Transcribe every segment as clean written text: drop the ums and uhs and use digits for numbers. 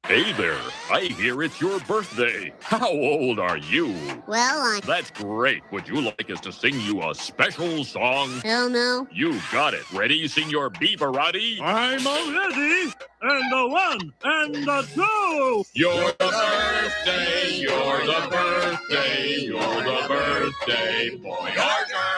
Hey there, I hear it's your birthday. How old are you? Well, That's great. Would you like us to sing you a special song? Hell no. You got it. Ready, Senor Beaverati? I'm all ready, and the one, and the two. You're the birthday, you're the birthday, you're the birthday boy or girl.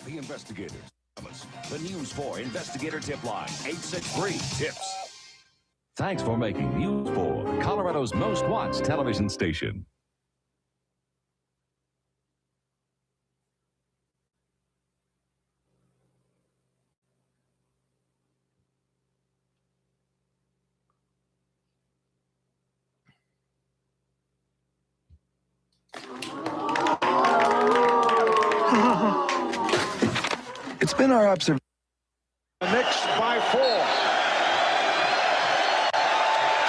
The investigators. The News 4 Investigator Tip Line, 863-TIPS. Thanks for making News 4 Colorado's most watched television station. It's been our observation. The Knicks by 4.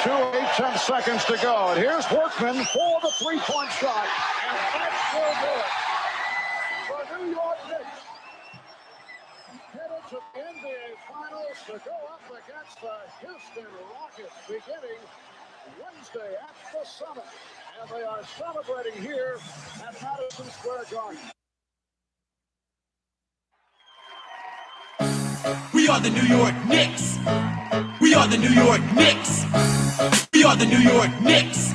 2:08 seconds to go. And here's Workman for the three-point shot. And that will do it. The New York Knicks headed to the NBA Finals to go up against the Houston Rockets beginning Wednesday at the Summit. And they are celebrating here at Madison Square Garden. We are the New York Knicks. We are the New York Knicks. We are the New York Knicks.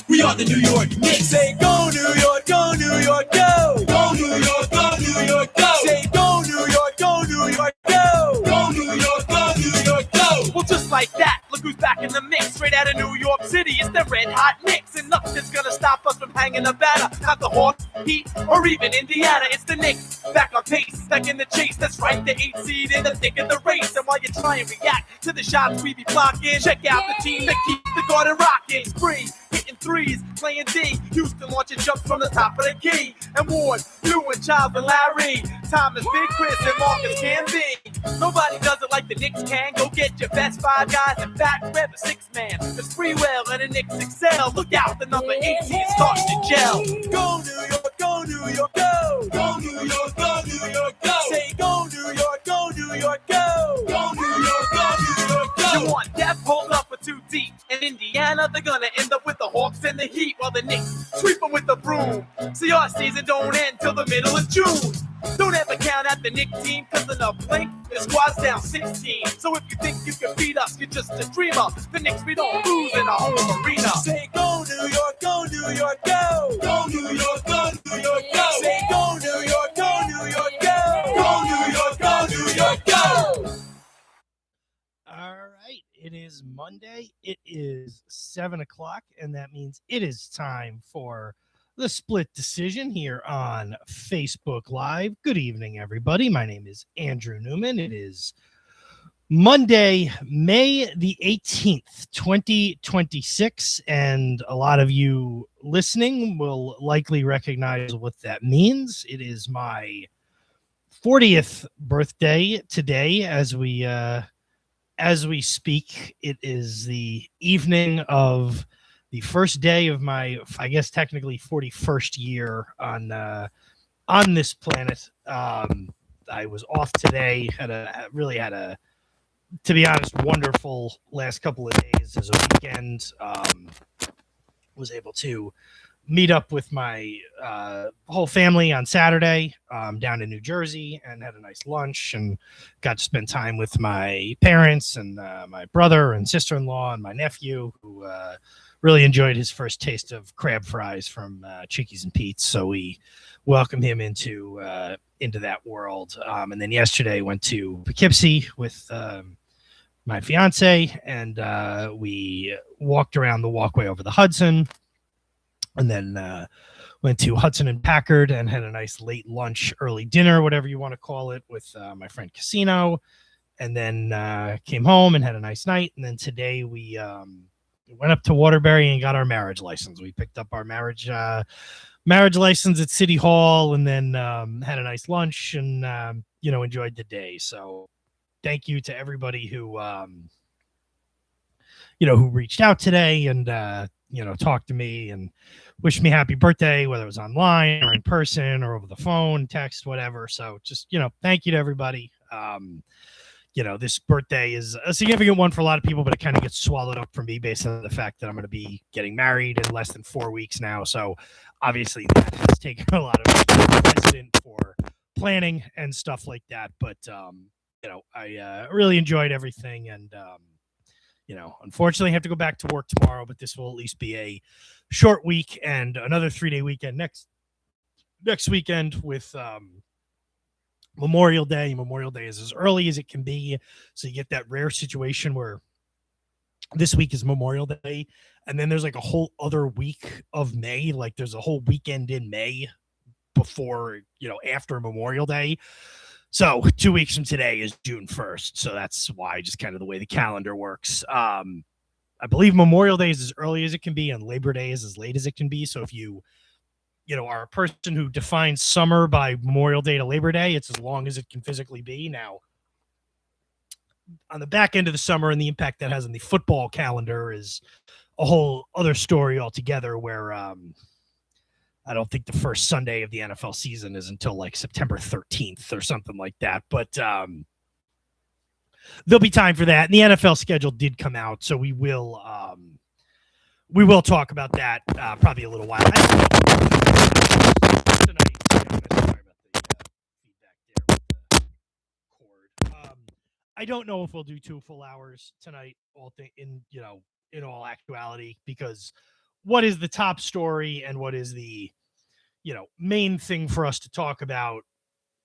We are the New York Knicks. Say go New York, go New York, go. Go New York, go New York, go. Say go New York, go New York, go. Go New York, go New York, go. Well, just like that, look who's back in the mix. Straight out of New York City, it's the Red Hot Knicks. And nothing's gonna stop us from hanging a banner. Not the Hawks, Heat, or even Indiana. It's the Knicks, back on pace, back in the chase. That's right, the 8th seed in the thick of the race. And while you try and react to the shots we be blocking, check out the team that keep the Garden rocking. Spree, hitting threes, playing D. Houston launching jumps from the top of the key. And Ward, you and Child and Larry. Thomas, Big Chris, and Marcus can be. Nobody does it like the Knicks can. Go get your best 5 guys and back grab a 6-man. The Spreewell and the Knicks excel. Look out, the number 18 starts to gel. Go New York, go New York, go. Go New York, go New York, go. Say go New York, go New York, go. Go New York, go New York, go. You want depth, hold up for 2 deep. In Indiana, they're gonna end up with the Hawks and the Heat, while the Knicks sweep them with the broom. See, our season don't end till the middle of June. Don't ever count out the Knicks team, cause in a blink, the squad's down 16. So if you think you can beat us, you're just a dreamer. The Knicks, we don't lose in a home arena. Say go New York, go New York, go. Go New York, go New York, go. Say go New York, go New York, go. Go New York, go New York, go. All right, it is Monday. It is 7 o'clock, and that means it is time for the Split Decision here on Facebook Live. Good evening, everybody. My name is Andrew Newman. It is Monday, May the 18th, 2026, and a lot of you listening will likely recognize what that means. It is my 40th birthday today as we speak. It is the evening of the first day of my, I guess, technically 41st year on this planet. I was off today. Really had a, to be honest, wonderful last couple of days as a weekend. Was able to meet up with my whole family on Saturday down in New Jersey and had a nice lunch and got to spend time with my parents and my brother and sister-in-law and my nephew, who really enjoyed his first taste of crab fries from Chickies and Pete's. So we welcomed him into that world. And then yesterday went to Poughkeepsie with my fiance, and we walked around the walkway over the Hudson, and then went to Hudson and Packard and had a nice late lunch, early dinner, whatever you want to call it, with my friend Casino, and then came home and had a nice night. And then today we went up to Waterbury and got our marriage license. We picked up our marriage license at City Hall, and then had a nice lunch and enjoyed the day. So thank you to everybody who who reached out today and, talked to me and wished me happy birthday, whether it was online or in person or over the phone, text, whatever. So just, thank you to everybody. This birthday is a significant one for a lot of people, but it kind of gets swallowed up for me based on the fact that I'm going to be getting married in less than 4 weeks now. So obviously that has taken a lot of precedent for planning and stuff like that. But, I really enjoyed everything. And, unfortunately I have to go back to work tomorrow, but this will at least be a short week and another 3-day weekend next weekend with, Memorial Day. Memorial Day is as early as it can be. So you get that rare situation where this week is Memorial Day. And then there's like a whole other week of May. Like there's a whole weekend in May before, after Memorial Day. So 2 weeks from today is June 1st. So that's why just kind of the way the calendar works. I believe Memorial Day is as early as it can be and Labor Day is as late as it can be. So if you are a person who defines summer by Memorial Day to Labor Day, it's as long as it can physically be. Now, on the back end of the summer and the impact that has on the football calendar is a whole other story altogether where I don't think the first Sunday of the NFL season is until like September 13th or something like that. But there'll be time for that. And the NFL schedule did come out, so we will talk about that probably a little while. I don't know if we'll do 2 full hours tonight, in all actuality, because what is the top story and what is the, main thing for us to talk about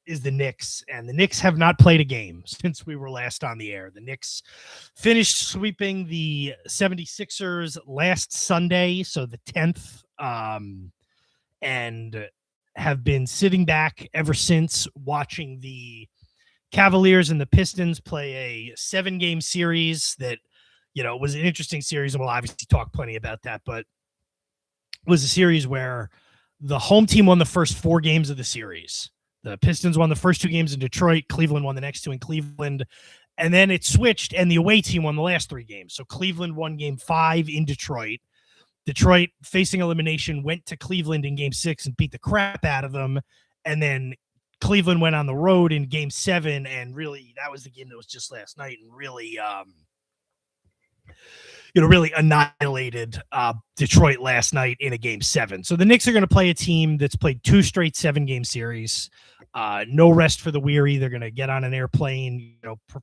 is the Knicks, and the Knicks have not played a game since we were last on the air. The Knicks finished sweeping the 76ers last Sunday, so the 10th, and have been sitting back ever since, watching the Cavaliers and the Pistons play a 7-game series that, was an interesting series, and we'll obviously talk plenty about that, but it was a series where the home team won the first 4 games of the series. The Pistons won the first 2 games in Detroit. Cleveland won the next 2 in Cleveland. And then it switched, and the away team won the last 3 games. So Cleveland won game 5 in Detroit. Detroit, facing elimination, went to Cleveland in game 6 and beat the crap out of them. And then Cleveland went on the road in game 7, and really that was the game that was just last night, and really really annihilated Detroit last night in a game 7. So the Knicks are going to play a team that's played 2 straight 7-game series. No rest for the weary. They're going to get on an airplane,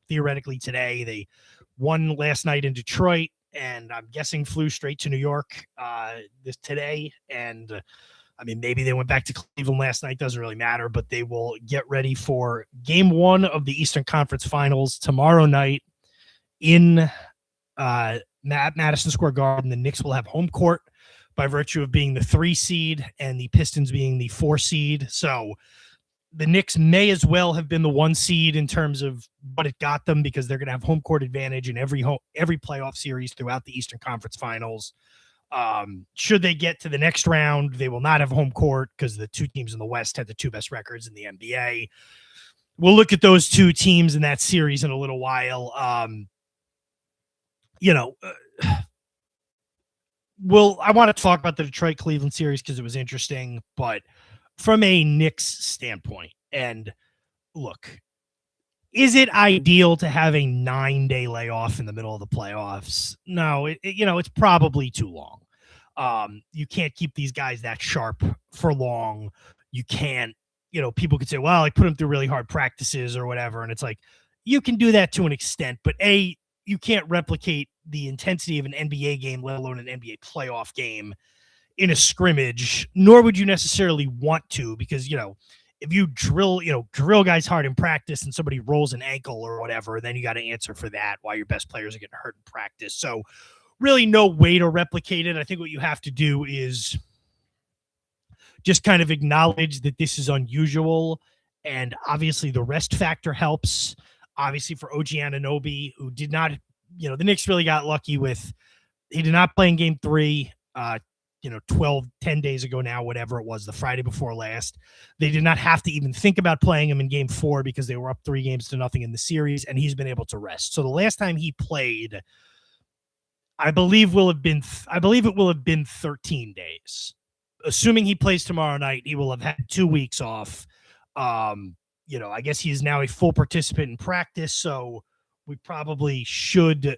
theoretically today. They won last night in Detroit, and I'm guessing flew straight to New York today. And maybe they went back to Cleveland last night. Doesn't really matter, but they will get ready for game 1 of the Eastern Conference Finals tomorrow night in Madison Square Garden. The Knicks will have home court by virtue of being the 3 seed and the Pistons being the 4 seed. So the Knicks may as well have been the 1 seed in terms of what it got them, because they're going to have home court advantage in every playoff series throughout the Eastern Conference Finals. Should they get to the next round, they will not have home court because the 2 teams in the West had the 2 best records in the NBA. We'll look at those 2 teams in that series in a little while. I want to talk about the Detroit-Cleveland series because it was interesting, but from a Knicks standpoint, and look, is it ideal to have a 9-day layoff in the middle of the playoffs? No, it's probably too long. You can't keep these guys that sharp for long. You can't, people could say, well, I put them through really hard practices or whatever. And it's like, you can do that to an extent, but you can't replicate the intensity of an NBA game, let alone an NBA playoff game, in a scrimmage, nor would you necessarily want to, because, if you drill guys hard in practice and somebody rolls an ankle or whatever, then you got to answer for that while your best players are getting hurt in practice. So really no way to replicate it. I think what you have to do is just kind of acknowledge that this is unusual. And obviously the rest factor helps. Obviously for OG Anunoby, who did not, the Knicks really got lucky with, he did not play in game 3, 10 days ago now, whatever it was, the Friday before last. They did not have to even think about playing him in game 4 because they were up 3-0 in the series, and he's been able to rest. So the last time he played, I believe it will have been 13 days. Assuming he plays tomorrow night, he will have had 2 weeks off. I guess he is now a full participant in practice, so we probably should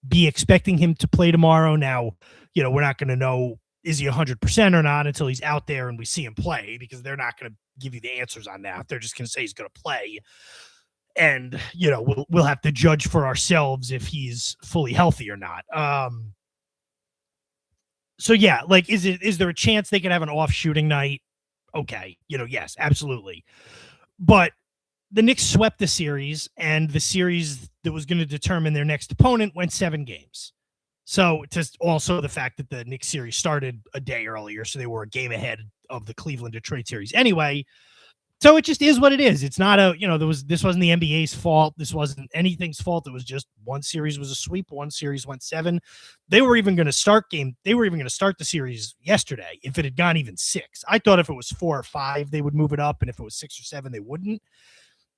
be expecting him to play tomorrow. Now, we're not going to know, is he 100% or not until he's out there and we see him play, because they're not going to give you the answers on that. They're just going to say he's going to play. And, we'll have to judge for ourselves if he's fully healthy or not. So yeah, like, is there a chance they could have an off shooting night? Okay. Yes, absolutely. But the Knicks swept the series, and the series that was going to determine their next opponent went 7 games. So just also the fact that the Knicks series started a day earlier, so they were a game ahead of the Cleveland Detroit series anyway. So it just is what it is. It's not this wasn't the NBA's fault. This wasn't anything's fault. It was just one series was a sweep. One series went 7. They were even going to start the series yesterday if it had gone even 6. I thought if it was 4 or 5, they would move it up. And if it was 6 or 7, they wouldn't.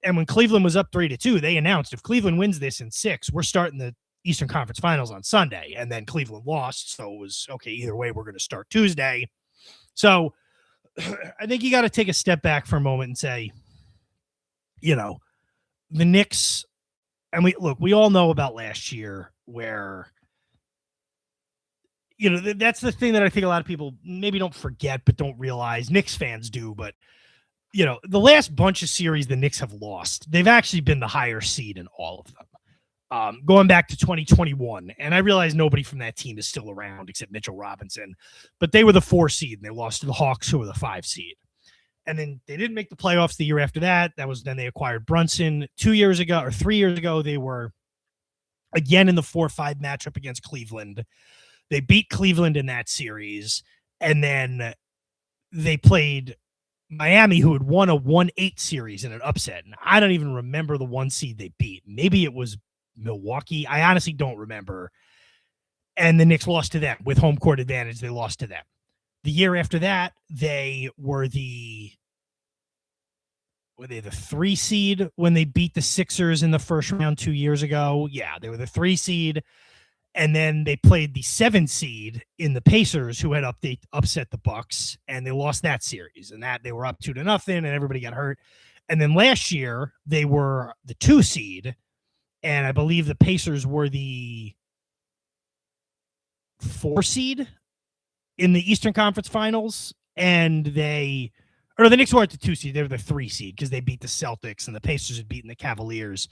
And when Cleveland was up 3-2, they announced if Cleveland wins this in 6, we're starting the Eastern Conference Finals on Sunday. And then Cleveland lost. So it was, okay, either way, we're going to start Tuesday. So I think you got to take a step back for a moment and say, the Knicks, and we all know about last year where, that's the thing that I think a lot of people maybe don't forget, but don't realize. Knicks fans do, but the last bunch of series the Knicks have lost, they've actually been the higher seed in all of them. Going back to 2021, and I realize nobody from that team is still around except Mitchell Robinson, but they were the 4 seed and they lost to the Hawks, who were the 5 seed. And then they didn't make the playoffs the year after that. Then they acquired Brunson 2 years ago or 3 years ago. They were again in the 4-5 matchup against Cleveland. They beat Cleveland in that series. And then they played Miami, who had won a 1-8 series in an upset. And I don't even remember the 1 seed they beat. Maybe it was Milwaukee. I honestly don't remember. And the Knicks lost to them with home court advantage. They lost to them. The year after that, they were the 3 seed when they beat the Sixers in the first round 2 years ago. Yeah, they were the 3 seed. And then they played the 7 seed in the Pacers, who had upset the Bucks, and they lost that series. And that they were up 2-0, and everybody got hurt. And then last year they were the 2 seed, and I believe the Pacers were the 4 seed in the Eastern Conference Finals, and the Knicks weren't the 2 seed; they were the 3 seed because they beat the Celtics, and the Pacers had beaten the Cavaliers.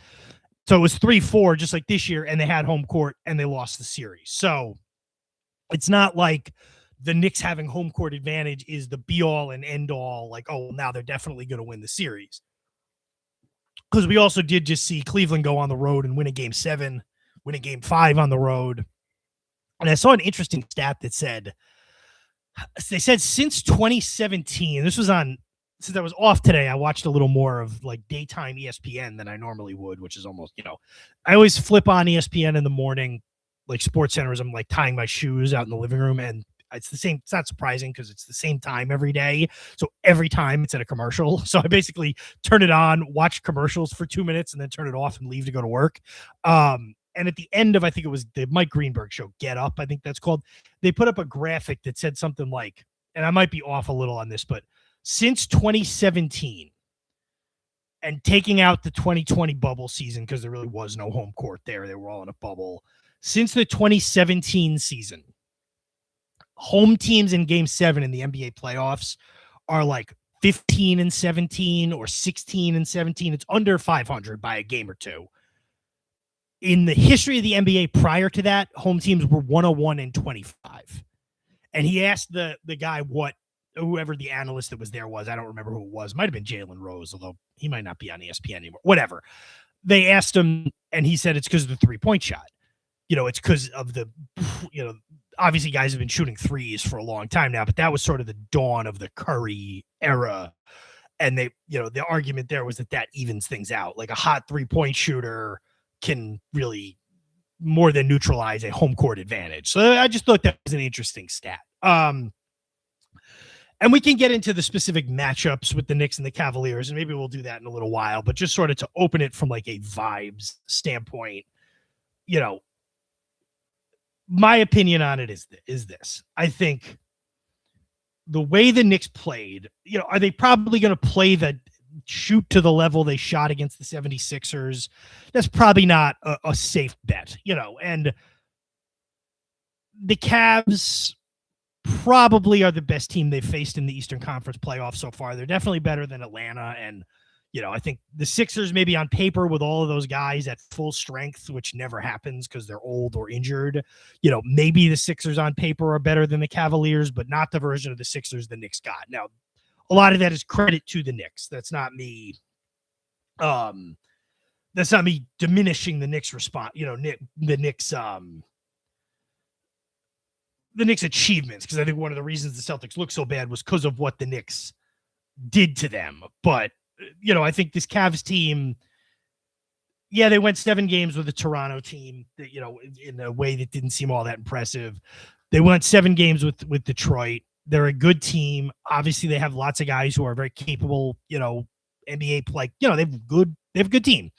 So it was 3-4, just like this year, and they had home court, and they lost the series. So it's not like the Knicks having home court advantage is the be-all and end-all, like, oh, now they're definitely going to win the series. Because we also did just see Cleveland go on the road and win a Game 7, win a Game 5 on the road. And I saw an interesting stat that said, since 2017, since I was off today, I watched a little more of like daytime ESPN than I normally would, which is almost, I always flip on ESPN in the morning, like SportsCenter, as I'm like tying my shoes out in the living room. And it's the same. It's not surprising because it's the same time every day. So every time it's at a commercial. So I basically turn it on, watch commercials for 2 minutes, and then turn it off and leave to go to work. And at the end of, I think it was the Mike Greenberg show, Get Up, I think that's called, they put up a graphic that said something like, and I might be off a little on this, but since 2017, and taking out the 2020 bubble season, because there really was no home court there, they were all in a bubble. Since the 2017 season, home teams in Game 7 in the NBA playoffs are like 15-17 or 16-17. It's under 500 by a game or two. In the history of the NBA prior to that, home teams were 101-25. And he asked the guy whoever the analyst that was there was, I don't remember who it was. It might have been Jalen Rose, although he might not be on ESPN anymore. Whatever. They asked him, and he said it's because of the 3-point shot. It's because of the, obviously guys have been shooting threes for a long time now, but that was sort of the dawn of the Curry era. And they, the argument there was that evens things out. Like a hot 3-point shooter can really more than neutralize a home court advantage. So I just thought that was an interesting stat. And we can get into the specific matchups with the Knicks and the Cavaliers, and maybe we'll do that in a little while, but just sort of to open it from like a vibes standpoint, my opinion on it is this. I think the way the Knicks played, are they probably going to play shoot to the level they shot against the 76ers? That's probably not a safe bet, and the Cavs probably are the best team they've faced in the Eastern Conference playoffs so far. They're definitely better than Atlanta. And, I think the Sixers maybe on paper with all of those guys at full strength, which never happens because they're old or injured, maybe the Sixers on paper are better than the Cavaliers, but not the version of the Sixers the Knicks got. Now, a lot of that is credit to the Knicks. That's not me. That's not me diminishing the Knicks response, the Knicks achievements, because I think one of the reasons the Celtics look so bad was because of what the Knicks did to them. But, I think this Cavs team, they went 7 games with the Toronto team, that, in a way that didn't seem all that impressive. They went 7 games with Detroit. They're a good team. Obviously, they have lots of guys who are very capable, NBA play. They have a good team.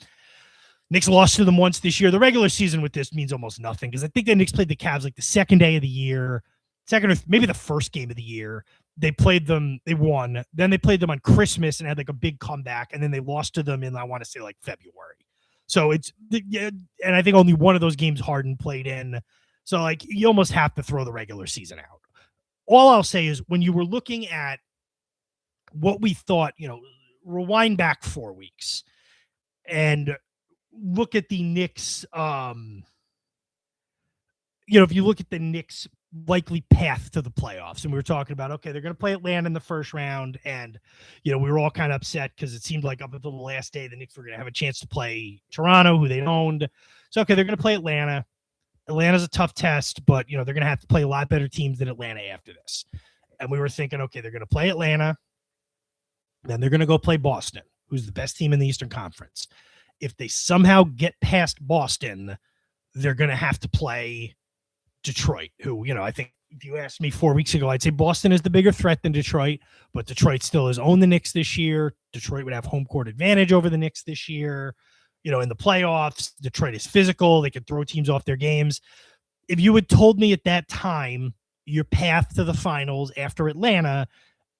Knicks lost to them once this year. The regular season with this means almost nothing, because I think the Knicks played the Cavs like the second day of the year, second or maybe the first game of the year. They played them, they won. Then they played them on Christmas and had like a big comeback, and then they lost to them in, I want to say, like February. So and I think only one of those games Harden played in. So like you almost have to throw the regular season out. All I'll say is when you were looking at what we thought, rewind back 4 weeks and look at the Knicks, if you look at the Knicks' likely path to the playoffs, and we were talking about, okay, they're going to play Atlanta in the first round, and, we were all kind of upset because it seemed like up until the last day, the Knicks were going to have a chance to play Toronto, who they owned. So, okay, they're going to play Atlanta. Atlanta's a tough test, but, they're going to have to play a lot better teams than Atlanta after this. And we were thinking, okay, they're going to play Atlanta, then they're going to go play Boston, who's the best team in the Eastern Conference. If they somehow get past Boston, they're going to have to play Detroit, who, I think if you asked me 4 weeks ago, I'd say Boston is the bigger threat than Detroit, but Detroit still has owned the Knicks this year. Detroit would have home court advantage over the Knicks this year. In the playoffs, Detroit is physical. They can throw teams off their games. If you had told me at that time your path to the finals after Atlanta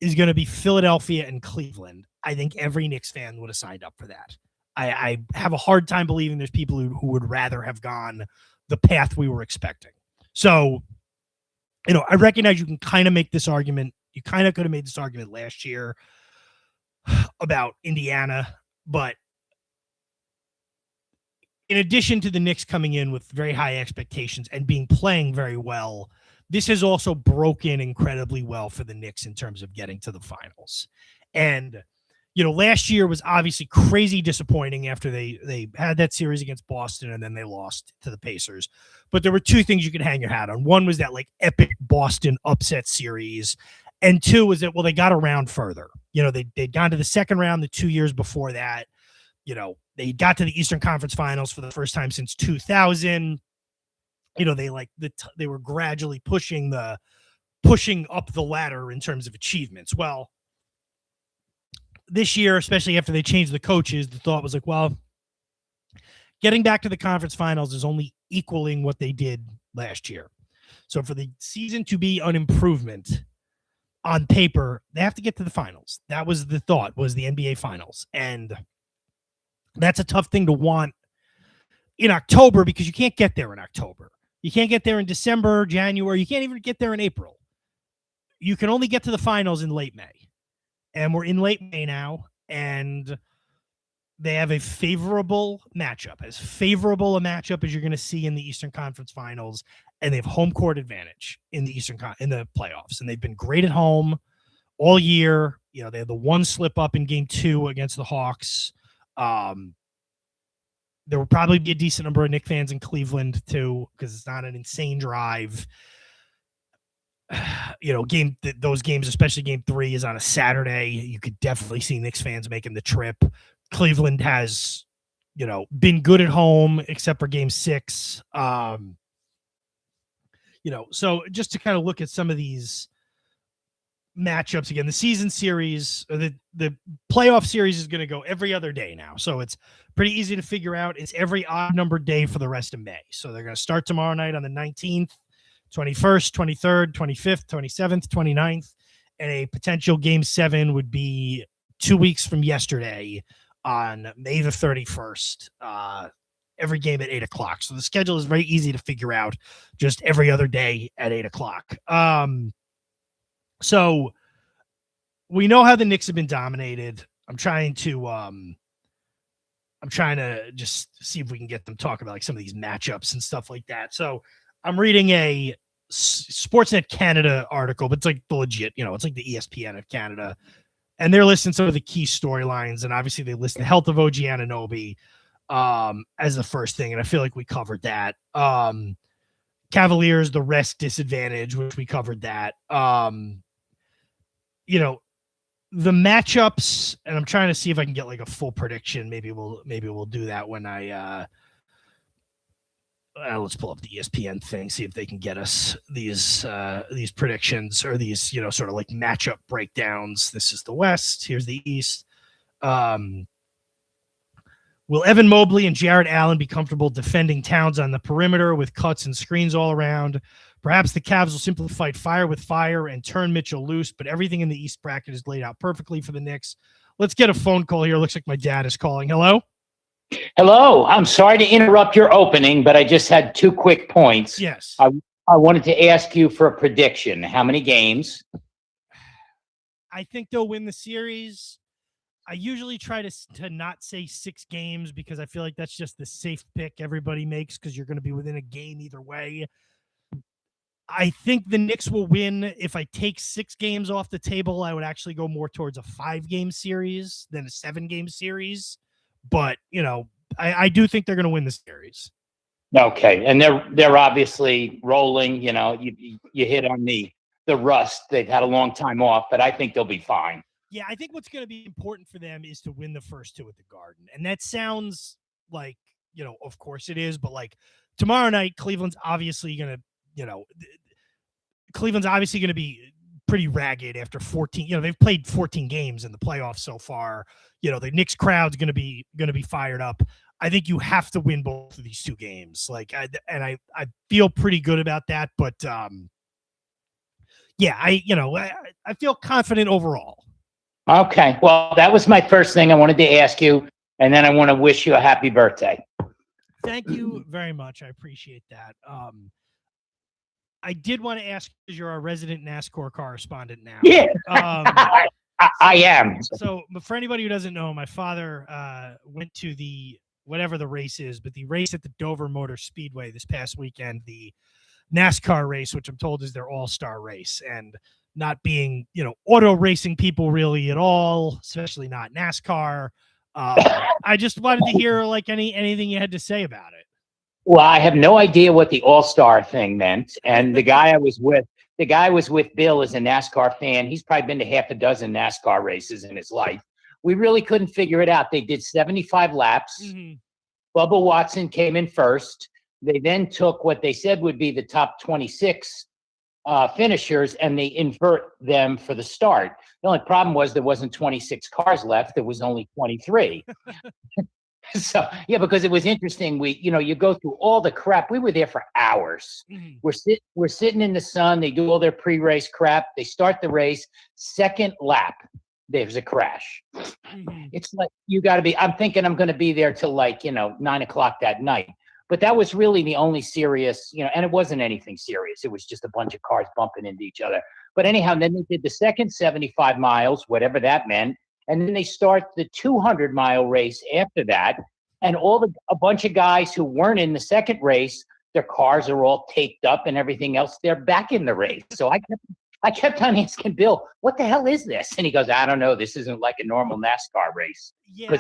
is going to be Philadelphia and Cleveland, I think every Knicks fan would have signed up for that. I have a hard time believing there's people who would rather have gone the path we were expecting. So, I recognize you can kind of make this argument. You kind of could have made this argument last year about Indiana, but in addition to the Knicks coming in with very high expectations and playing very well, this has also broken incredibly well for the Knicks in terms of getting to the finals. And last year was obviously crazy disappointing after they had that series against Boston and then they lost to the Pacers. But there were 2 things you could hang your hat on. One was that like epic Boston upset series. And 2 was that, well, they got around further. They'd gone to the second round the 2 years before that. They got to the Eastern Conference Finals for the first time since 2000. They were gradually pushing up the ladder in terms of achievements. Well, this year, especially after they changed the coaches, the thought was like, well, getting back to the conference finals is only equaling what they did last year. So for the season to be an improvement on paper, they have to get to the finals. That was the thought, was the NBA finals. And that's a tough thing to want in October because you can't get there in October. You can't get there in December, January. You can't even get there in April. You can only get to the finals in late May. And we're in late May now, and they have a favorable matchup, as favorable a matchup as you're going to see in the Eastern Conference Finals, and they have home court advantage in the in the playoffs. And they've been great at home all year. They had the one slip up in Game 2 against the Hawks. There will probably be a decent number of Knicks fans in Cleveland too, because it's not an insane drive. Those games, especially Game 3, is on a Saturday. You could definitely see Knicks fans making the trip. Cleveland has, been good at home except for Game 6. So just to kind of look at some of these matchups again, the season series, the playoff series is going to go every other day now. So it's pretty easy to figure out. It's every odd numbered day for the rest of May. So they're going to start tomorrow night on the 19th. 21st, 23rd, 25th, 27th, 29th, and a potential Game 7 would be 2 weeks from yesterday on May the 31st. Every game at 8 o'clock. So the schedule is very easy to figure out, just every other day at 8 o'clock. So we know how the Knicks have been dominated. I'm trying to just see if we can get them talking about like some of these matchups and stuff like that. So I'm reading a Sportsnet Canada article, but it's like the legit, it's like the ESPN of Canada. And they're listing some of the key storylines. And obviously they list the health of OG Anunoby as the first thing. And I feel like we covered that. Cavaliers, the rest disadvantage, which we covered that. The matchups, and I'm trying to see if I can get like a full prediction. Maybe we'll do that when I let's pull up the ESPN thing, see if they can get us these predictions or these, sort of like matchup breakdowns. This is the West. Here's the East. Will Evan Mobley and Jarrett Allen be comfortable defending Towns on the perimeter with cuts and screens all around? Perhaps the Cavs will simply fight fire with fire and turn Mitchell loose, but everything in the East bracket is laid out perfectly for the Knicks. Let's get a phone call here. Looks like my dad is calling. Hello? Hello. I'm sorry to interrupt your opening, but I just had 2 quick points. Yes. I wanted to ask you for a prediction. How many games? I think they'll win the series. I usually try to not say 6 games because I feel like that's just the safe pick everybody makes because you're going to be within a game either way. I think the Knicks will win. If I take 6 games off the table, I would actually go more towards a 5-game series than a 7-game series. But, I do think they're going to win the series. Okay. And they're obviously rolling, you hit on the rust. They've had a long time off, but I think they'll be fine. Yeah, I think what's going to be important for them is to win the first 2 at the Garden. And that sounds like, of course it is, but like tomorrow night, Cleveland's obviously going to be pretty ragged after 14. They've played 14 games in the playoffs so far. The Knicks crowd's going to be fired up. I think you have to win both of these 2 games. I feel pretty good about that, but I feel confident overall. Okay. Well, that was my first thing I wanted to ask you, and then I want to wish you a happy birthday. Thank you very much. I appreciate that. I did want to ask, because you're our resident NASCAR correspondent now. Yeah, I am. So, but for anybody who doesn't know, my father went to the whatever the race is, but the race at the Dover Motor Speedway this past weekend, the NASCAR race, which I'm told is their all-star race, and not being, auto racing people really at all, especially not NASCAR. I just wanted to hear like anything you had to say about it. Well, I have no idea what the all-star thing meant. And the guy I was with Bill is a NASCAR fan. He's probably been to half a dozen NASCAR races in his life. We really couldn't figure it out. They did 75 laps. Mm-hmm. Bubba Watson came in first. They then took what they said would be the top 26 finishers, and they invert them for the start. The only problem was there wasn't 26 cars left. There was only 23. So, yeah, because it was interesting. You go through all the crap. We were there for hours. Mm-hmm. We're sitting in the sun. They do all their pre-race crap. They start the race. Second lap, there's a crash. Mm-hmm. It's like, I'm thinking I'm going to be there till 9 o'clock that night. But that was really the only serious, and it wasn't anything serious. It was just a bunch of cars bumping into each other. But anyhow, then they did the second 75 miles, whatever that meant. And then they start the 200-mile race after that. And a bunch of guys who weren't in the second race, their cars are all taped up and everything else. They're back in the race. So I kept on asking Bill, what the hell is this? And he goes, I don't know. This isn't like a normal NASCAR race. Yeah.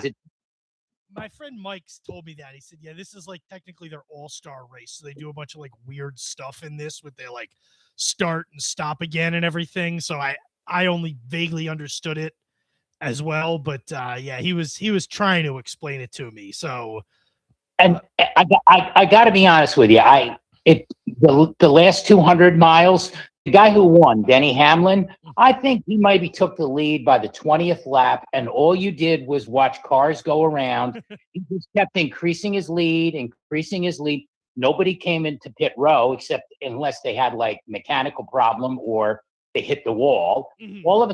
My friend Mike's told me that. He said, yeah, this is like technically their all-star race. So they do a bunch of like weird stuff in this with their like start and stop again and everything. So I only vaguely understood it as well. But yeah, he was trying to explain it to me. So. And I got to be honest with you. The last 200 miles, the guy who won, Denny Hamlin, I think he maybe took the lead by the 20th lap, and all you did was watch cars go around. He just kept increasing his lead. Nobody came into pit row except unless they had like mechanical problem or they hit the wall. Mhm. All of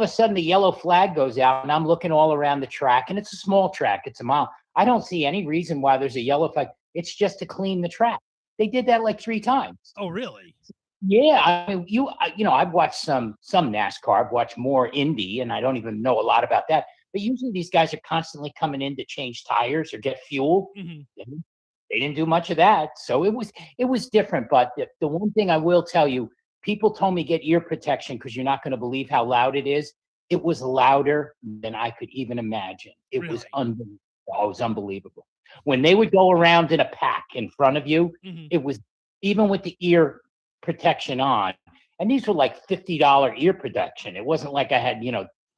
a sudden, the yellow flag goes out, and I'm looking all around the track, and it's a small track. It's a mile. I don't see any reason why there's a yellow flag. It's just to clean the track. They did that like 3 times. Oh, really? Yeah, I mean, I've watched some NASCAR. I've watched more Indy, and I don't even know a lot about that. But usually, these guys are constantly coming in to change tires or get fuel. Mhm. They didn't do much of that, so it was different. But the one thing I will tell you, people told me get ear protection because you're not going to believe how loud it is. It was louder than I could even imagine. It was Really? unbelievable. Oh, it was unbelievable. When they would go around in a pack in front of you, Mhm. it was even with the ear protection on. And these were like $50 ear protection. It wasn't like I had,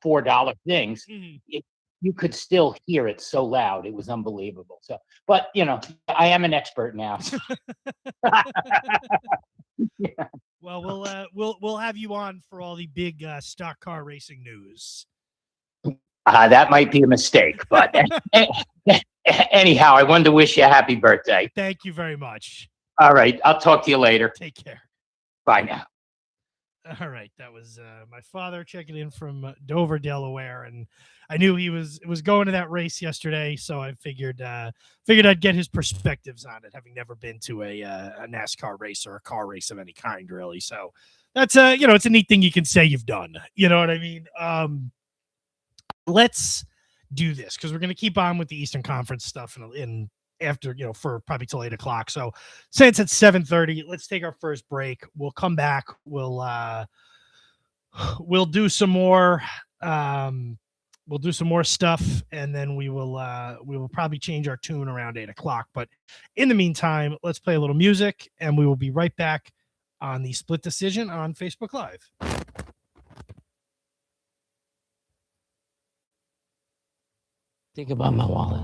$4 things. Mhm. You could still hear it so loud. It was unbelievable. So, but I am an expert now. Well, we'll have you on for all the big stock car racing news. That might be a mistake, but anyhow, I wanted to wish you a happy birthday. Thank you very much. All right. I'll talk to you later. Take care. Bye now. All right, that was my father checking in from Dover, Delaware, and I knew he was going to that race yesterday, so I figured I'd get his perspectives on it, having never been to a NASCAR race or a car race of any kind, really. So that's it's a neat thing you can say you've done. You know what I mean? Let's do this because we're going to keep on with the Eastern Conference stuff in after for probably till 8 o'clock. So since it's 7:30, let's take our first break. We'll come back. We'll do some more stuff, and then we will probably change our tune around 8 o'clock. But in the meantime, let's play a little music, and we will be right back on the Split Decision on Facebook Live. Think about my wallet.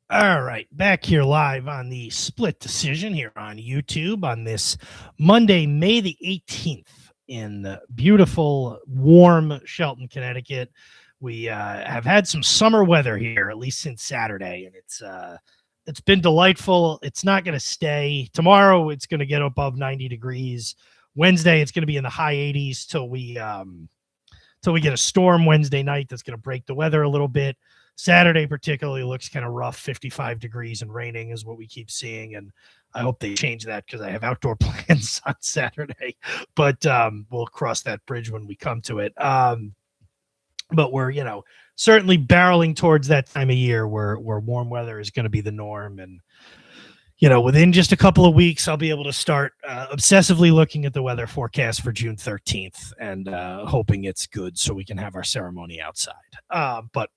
All right, back here live on the Split Decision here on YouTube on this Monday, May the 18th in the beautiful, warm Shelton, Connecticut. We have had some summer weather here, at least since Saturday, and it's been delightful. It's not going to stay. Tomorrow, it's going to get above 90 degrees. Wednesday, it's going to be in the high 80s till we get a storm Wednesday night that's going to break the weather a little bit. Saturday particularly looks kind of rough, 55 degrees and raining is what we keep seeing. And I hope they change that because I have outdoor plans on Saturday. But we'll cross that bridge when we come to it. But we're, certainly barreling towards that time of year where warm weather is going to be the norm. And, within just a couple of weeks, I'll be able to start obsessively looking at the weather forecast for June 13th and hoping it's good so we can have our ceremony outside. But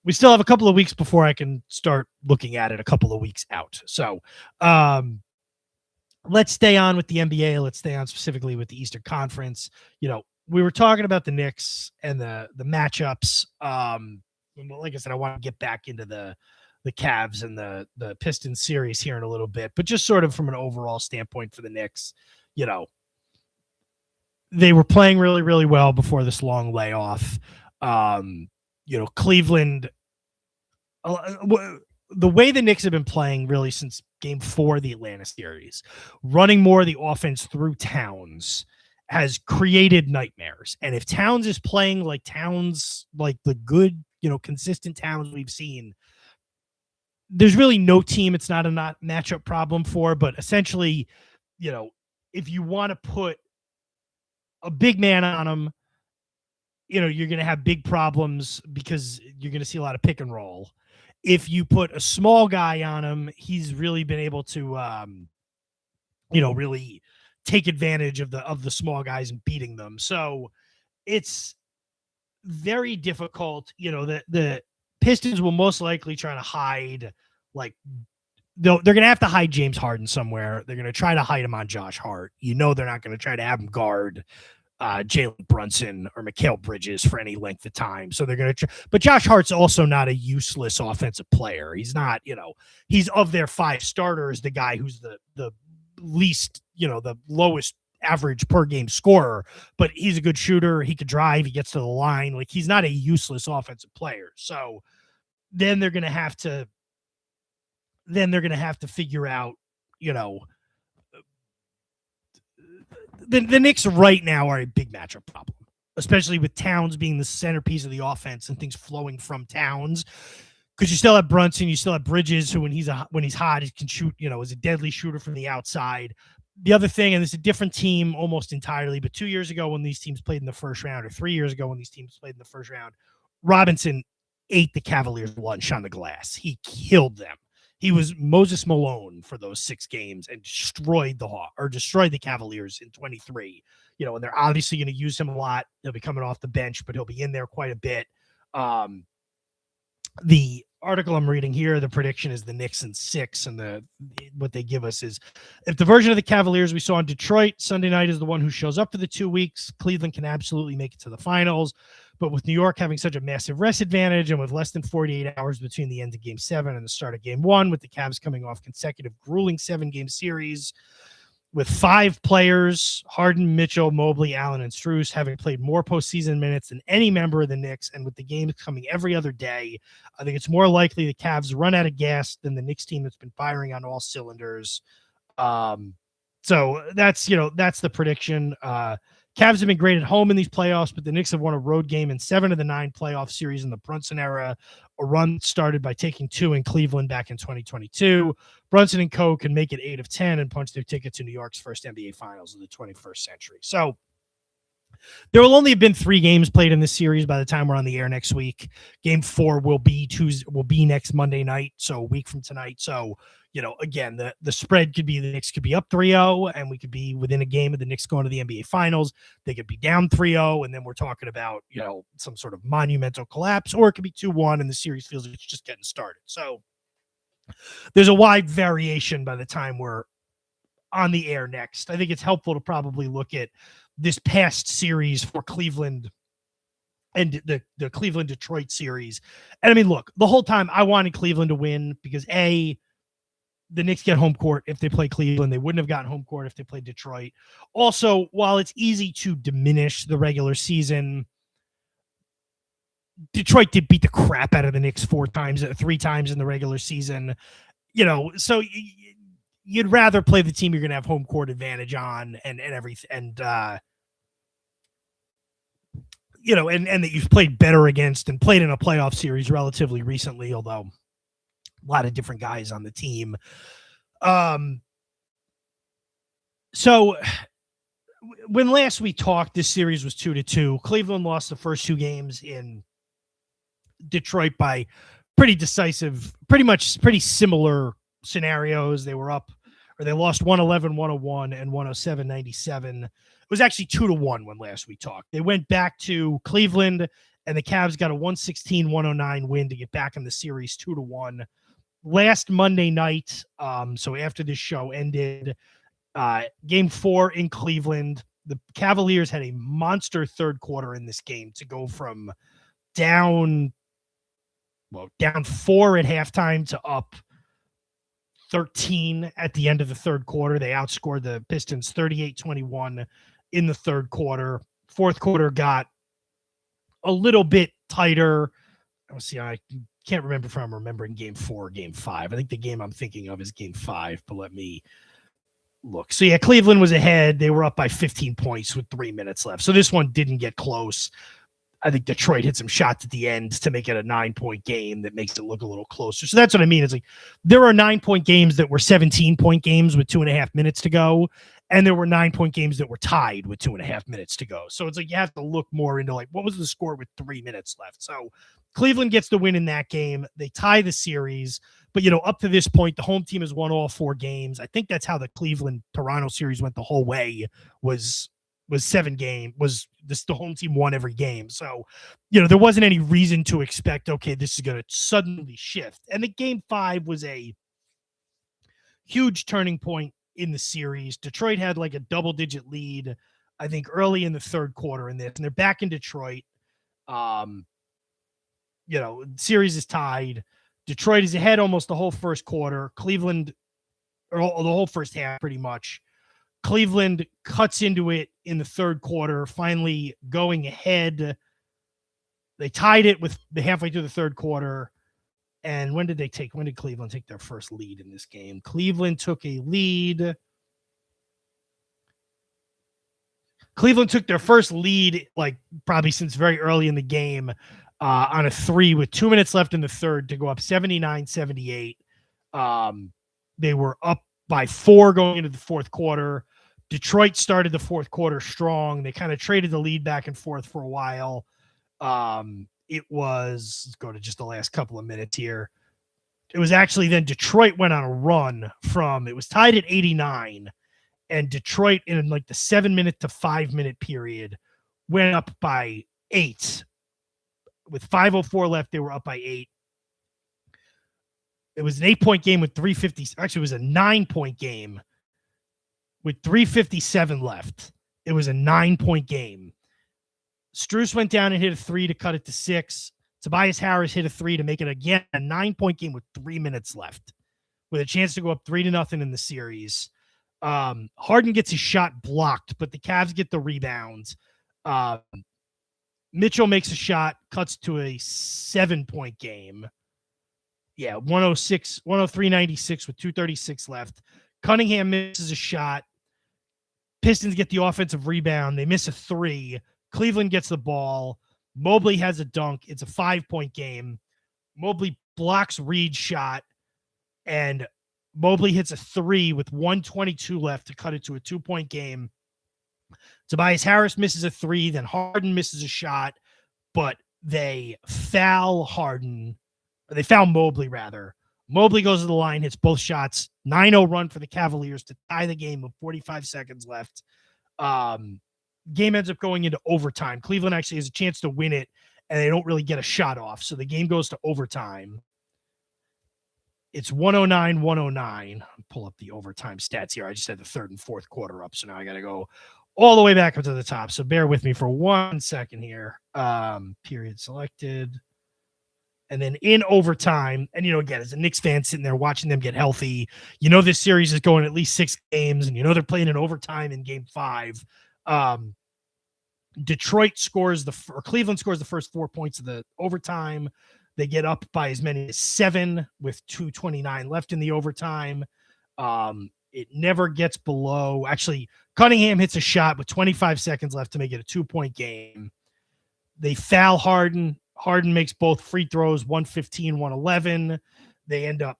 we still have a couple of weeks before I can start looking at it a couple of weeks out. So let's stay on with the NBA. Let's stay on specifically with the Eastern Conference. We were talking about the Knicks and the matchups. Like I said, I want to get back into the Cavs and the Pistons series here in a little bit, but just sort of from an overall standpoint for the Knicks, they were playing really, really well before this long layoff. Cleveland, the way the Knicks have been playing really since game 4 of the Atlanta series, running more of the offense through Towns has created nightmares. And if Towns is playing like Towns, like the good, consistent Towns we've seen, there's really no team it's not a matchup problem for. But essentially, if you want to put a big man on him, you're going to have big problems because you're going to see a lot of pick and roll. If you put a small guy on him, he's really been able to, really take advantage of the small guys and beating them. So it's very difficult. The Pistons will most likely try to hide, they're going to have to hide James Harden somewhere. They're going to try to hide him on Josh Hart. They're not going to try to have him guard Jalen Brunson or Mikal Bridges for any length of time. So they're going to but Josh Hart's also not a useless offensive player. He's not, he's of their 5 starters, the guy who's the least, the lowest average per game scorer, but he's a good shooter. He could drive. He gets to the line. He's not a useless offensive player. So then they're going to have to figure out, the Knicks right now are a big matchup problem, especially with Towns being the centerpiece of the offense and things flowing from Towns. Because you still have Brunson, you still have Bridges, who when he's hot, he can shoot, is a deadly shooter from the outside. The other thing, and it's a different team almost entirely, but 2 years ago when these teams played in the first round, or 3 years ago when these teams played in the first round, Robinson ate the Cavaliers' lunch on the glass. He killed them. He was Moses Malone for those 6 games and destroyed the Cavaliers in 23. And they're obviously going to use him a lot. He'll be coming off the bench, but he'll be in there quite a bit. The article I'm reading here, the prediction is the Knicks in 6, and what they give us is if the version of the Cavaliers we saw in Detroit Sunday night is the one who shows up for the 2 weeks, Cleveland can absolutely make it to the finals. But with New York having such a massive rest advantage and with less than 48 hours between the end of Game 7 and the start of Game 1, with the Cavs coming off consecutive grueling 7-game series, with 5 players, Harden, Mitchell, Mobley, Allen, and Strus, having played more postseason minutes than any member of the Knicks, and with the games coming every other day, I think it's more likely the Cavs run out of gas than the Knicks team that's been firing on all cylinders. So that's the prediction. Cavs have been great at home in these playoffs, but the Knicks have won a road game in 7 of the 9 playoff series in the Brunson era, a run started by taking 2 in Cleveland back in 2022. Brunson and co. can make it 8 of 10 and punch their ticket to New York's first NBA Finals of the 21st century. So there will only have been 3 games played in this series by the time we're on the air next week. Game 4 will be next Monday night, so a week from tonight. So, again, the spread could be the Knicks could be up 3-0, and we could be within a game of the Knicks going to the NBA Finals. They could be down 3-0, and then we're talking about, some sort of monumental collapse, or it could be 2-1, and the series feels like it's just getting started. So there's a wide variation by the time we're on the air next. I think it's helpful to probably look at this past series for Cleveland and the Cleveland Detroit series. And I mean, look, the whole time I wanted Cleveland to win because the Knicks get home court if they play Cleveland. They wouldn't have gotten home court if they played Detroit. Also, while it's easy to diminish the regular season, Detroit did beat the crap out of the Knicks 3 times in the regular season. So you'd rather play the team you're going to have home court advantage on and everything. And, and that you've played better against and played in a playoff series relatively recently, although a lot of different guys on the team. So when last we talked, this series was 2-2. Cleveland lost the first 2 games in Detroit by pretty similar scenarios. They were up, or they lost 111-101 and 107-97. It was actually 2-1 when last we talked. They went back to Cleveland, and the Cavs got a 116-109 win to get back in the series 2-1. Last Monday night, so after this show ended, game 4 in Cleveland, the Cavaliers had a monster third quarter in this game to go from down 4 at halftime to up 13 at the end of the third quarter. They outscored the Pistons 38-21 in the third quarter. Fourth quarter got a little bit tighter. Let's see, I can't remember if I'm remembering game 4 or game 5. I think the game I'm thinking of is game 5, but let me look. So yeah, Cleveland was ahead. They were up by 15 points with 3 minutes left. So this one didn't get close. I think Detroit hit some shots at the end to make it a 9-point game that makes it look a little closer. So that's what I mean. It's like there are 9-point games that were 17-point games with 2.5 minutes to go. And there were 9-point games that were tied with 2.5 minutes to go. So it's like you have to look more into like what was the score with 3 minutes left. So Cleveland gets the win in that game. They tie the series. But, up to this point, the home team has won all 4 games. I think that's how the Cleveland-Toronto series went the whole way, was 7 games, the home team won every game. So, there wasn't any reason to expect, okay, this is going to suddenly shift. And the game 5 was a huge turning point in the series. Detroit had like a double-digit lead, I think, early in the third quarter in this, and they're back in Detroit. Series is tied. Detroit is ahead almost the whole first quarter. Cleveland, or the whole first half pretty much. Cleveland cuts into it in the third quarter, finally going ahead. They tied it with the halfway through the third quarter. And when did Cleveland take their first lead in this game? Cleveland took a lead. Cleveland took their first lead, like probably since very early in the game, on a 3 with 2 minutes left in the third to go up 79-78. They were up by 4 going into the fourth quarter. Detroit started the fourth quarter strong. They kind of traded the lead back and forth for a while. Let's go to just the last couple of minutes here. It was actually then Detroit went on a run it was tied at 89, and Detroit in like the 7-minute to 5-minute period went up by 8. With 5:04 left, they were up by 8. It was an 8-point game with 3:50. Actually, it was a 9-point game with 3:57 left. It was a 9-point game. Strus went down and hit a 3 to cut it to 6. Tobias Harris hit a 3 to make it again a 9-point game with 3 minutes left, with a chance to go up 3-0 in the series. Harden gets his shot blocked, but the Cavs get the rebound. Mitchell makes a shot, cuts to a 7-point game. Yeah, 103-96 with 2:36 left. Cunningham misses a shot. Pistons get the offensive rebound. They miss a 3. Cleveland gets the ball. Mobley has a dunk. It's a 5-point game. Mobley blocks Reed's shot, and Mobley hits a 3 with 1:22 left to cut it to a 2-point game. Tobias Harris misses a 3, then Harden misses a shot, but they foul Mobley rather. Mobley goes to the line, hits both shots. 9-0 run for the Cavaliers to tie the game with 45 seconds left. Game ends up going into overtime. Cleveland actually has a chance to win it, and they don't really get a shot off. So the game goes to overtime. It's 109-109. I'll pull up the overtime stats here. I just had the third and fourth quarter up, so now I got to go all the way back up to the top. So bear with me for 1 second here. Period selected. And then in overtime, and, again, as a Knicks fan sitting there watching them get healthy, this series is going at least 6 games, and they're playing in overtime in game 5. Cleveland scores the first 4 points of the overtime. They get up by as many as 7 with 2:29 left in the overtime. It never gets below. Actually, Cunningham hits a shot with 25 seconds left to make it a 2-point game. They foul Harden. Harden makes both free throws, 115, 111. They end up,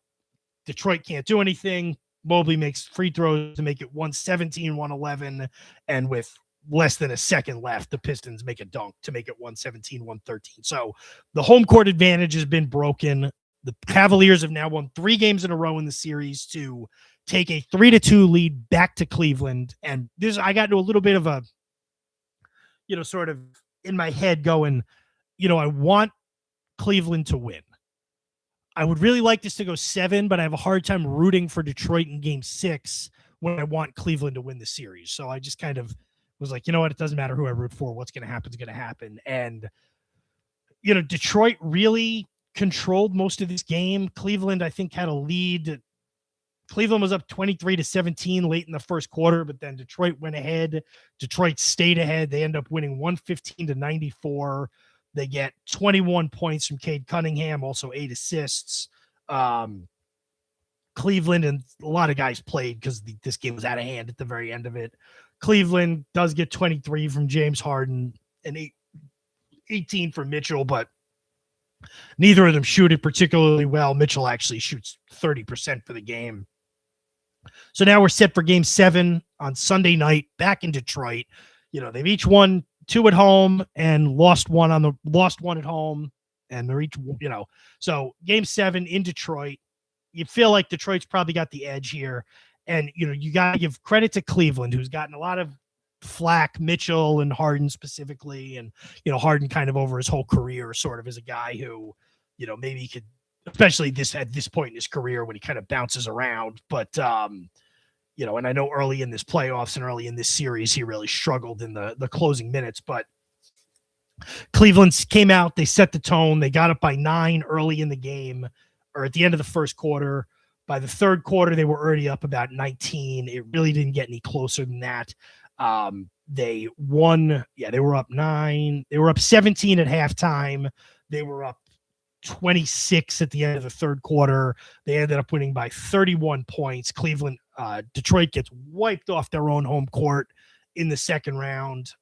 Detroit can't do anything. Mobley makes free throws to make it 117, 111. And with less than a second left, the Pistons make a dunk to make it 117, 113. So the home court advantage has been broken. The Cavaliers have now won 3 games in a row in the series to take a 3-2 lead back to Cleveland. And I got into a little bit of a, sort of in my head going, I want Cleveland to win. I would really like this to go 7, but I have a hard time rooting for Detroit in game 6 when I want Cleveland to win the series. So I just kind of was like, you know what? It doesn't matter who I root for. What's going to happen is going to happen. And, Detroit really controlled most of this game. Cleveland, I think, had a lead. Cleveland was up 23-17 late in the first quarter, but then Detroit went ahead. Detroit stayed ahead. They end up winning 115-94. They get 21 points from Cade Cunningham, also 8 assists. Cleveland, and a lot of guys played because this game was out of hand at the very end of it. Cleveland does get 23 from James Harden and 18 from Mitchell, but neither of them shoot it particularly well. Mitchell actually shoots 30% for the game. So now we're set for game 7 on Sunday night back in Detroit. They've each won 2 at home and lost one at home, and they're each, so game 7 in Detroit. You feel like Detroit's probably got the edge here, and you got to give credit to Cleveland, who's gotten a lot of flack, Mitchell and Harden specifically, and Harden kind of over his whole career sort of is a guy who maybe he could, especially at this point in his career when he kind of bounces around, but and I know early in this playoffs and early in this series, he really struggled in the closing minutes, but Cleveland came out, they set the tone, they got up by 9 early in the game, or at the end of the first quarter. By the third quarter, they were already up about 19. It really didn't get any closer than that. They won. Yeah, they were up 9. They were up 17 at halftime. They were up 26 at the end of the third quarter. They ended up winning by 31 points. Detroit gets wiped off their own home court in the second round.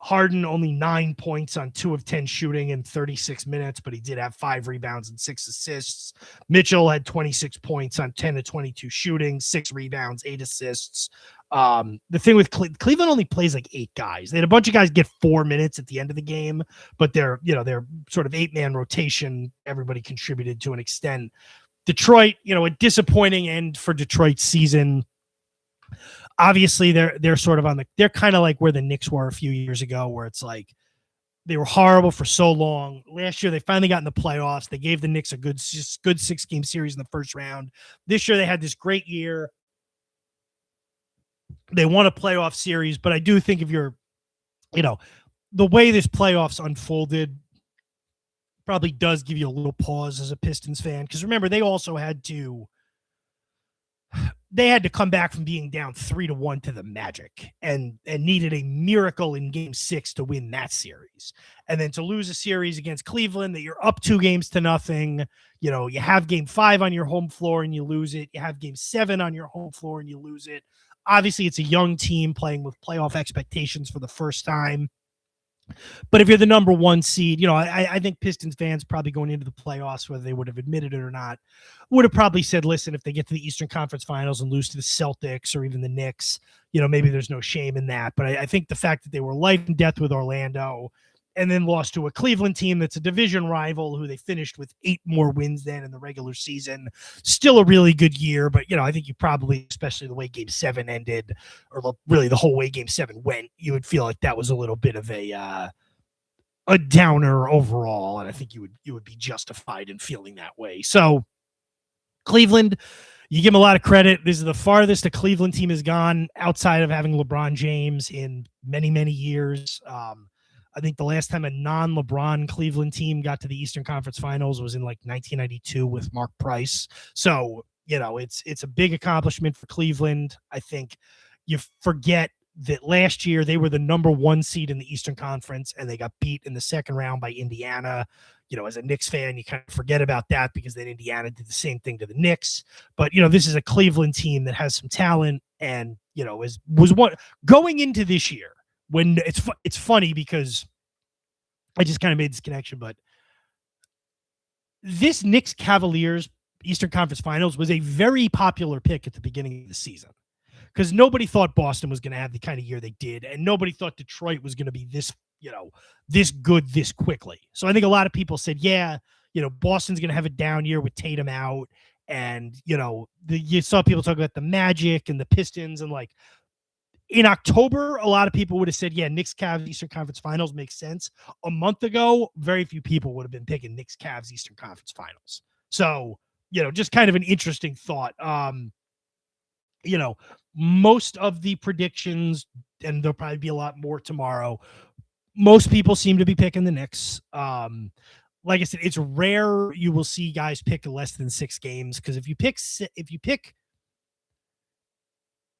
Harden only 9 points on 2 of 10 shooting in 36 minutes, but he did have 5 rebounds and 6 assists. Mitchell had 26 points on 10 of 22 shooting, 6 rebounds, 8 assists. The thing with Cleveland only plays like 8 guys. They had a bunch of guys get 4 minutes at the end of the game, but they're sort of 8-man rotation. Everybody contributed to an extent. Detroit, a disappointing end for Detroit's season. Obviously, they're sort of they're kind of like where the Knicks were a few years ago, where it's like they were horrible for so long. Last year, they finally got in the playoffs. They gave the Knicks a good 6-game series in the first round. This year, they had this great year. They won a playoff series, but I do think if you're, the way this playoffs unfolded probably does give you a little pause as a Pistons fan. Because remember, they also had to come back from being down 3-1 to the Magic and needed a miracle in game 6 to win that series. And then to lose a series against Cleveland that you're up 2 games to nothing, you have game 5 on your home floor and you lose it. You have game 7 on your home floor and you lose it. Obviously, it's a young team playing with playoff expectations for the first time. But if you're the number 1 seed, I think Pistons fans probably going into the playoffs, whether they would have admitted it or not, would have probably said, listen, if they get to the Eastern Conference Finals and lose to the Celtics or even the Knicks, maybe there's no shame in that. But I think the fact that they were life and death with Orlando and then lost to a Cleveland team that's a division rival who they finished with 8 more wins than in the regular season, still a really good year. But, I think you probably, especially the way game 7 ended, or really the whole way game 7 went, you would feel like that was a little bit of a downer overall. And I think you would be justified in feeling that way. So Cleveland, you give them a lot of credit. This is the farthest a Cleveland team has gone outside of having LeBron James in many, many years. I think the last time a non-LeBron Cleveland team got to the Eastern Conference Finals was in like 1992 with Mark Price. So, it's a big accomplishment for Cleveland. I think you forget that last year they were the number 1 seed in the Eastern Conference and they got beat in the second round by Indiana. As a Knicks fan, you kind of forget about that because then Indiana did the same thing to the Knicks. But, this is a Cleveland team that has some talent and, was one going into this year when it's funny because I just kind of made this connection, but this Knicks Cavaliers Eastern Conference Finals was a very popular pick at the beginning of the season because nobody thought Boston was going to have the kind of year they did, and nobody thought Detroit was going to be this, this good this quickly. So I think a lot of people said, Boston's going to have a down year with Tatum out, and you saw people talk about the Magic and the Pistons, and like in October, a lot of people would have said, Knicks Cavs Eastern Conference Finals makes sense. A month ago, very few people would have been picking Knicks Cavs Eastern Conference Finals. So, just kind of an interesting thought. Most of the predictions, and there'll probably be a lot more tomorrow, most people seem to be picking the Knicks. Like I said, it's rare you will see guys pick less than 6 games because if you pick,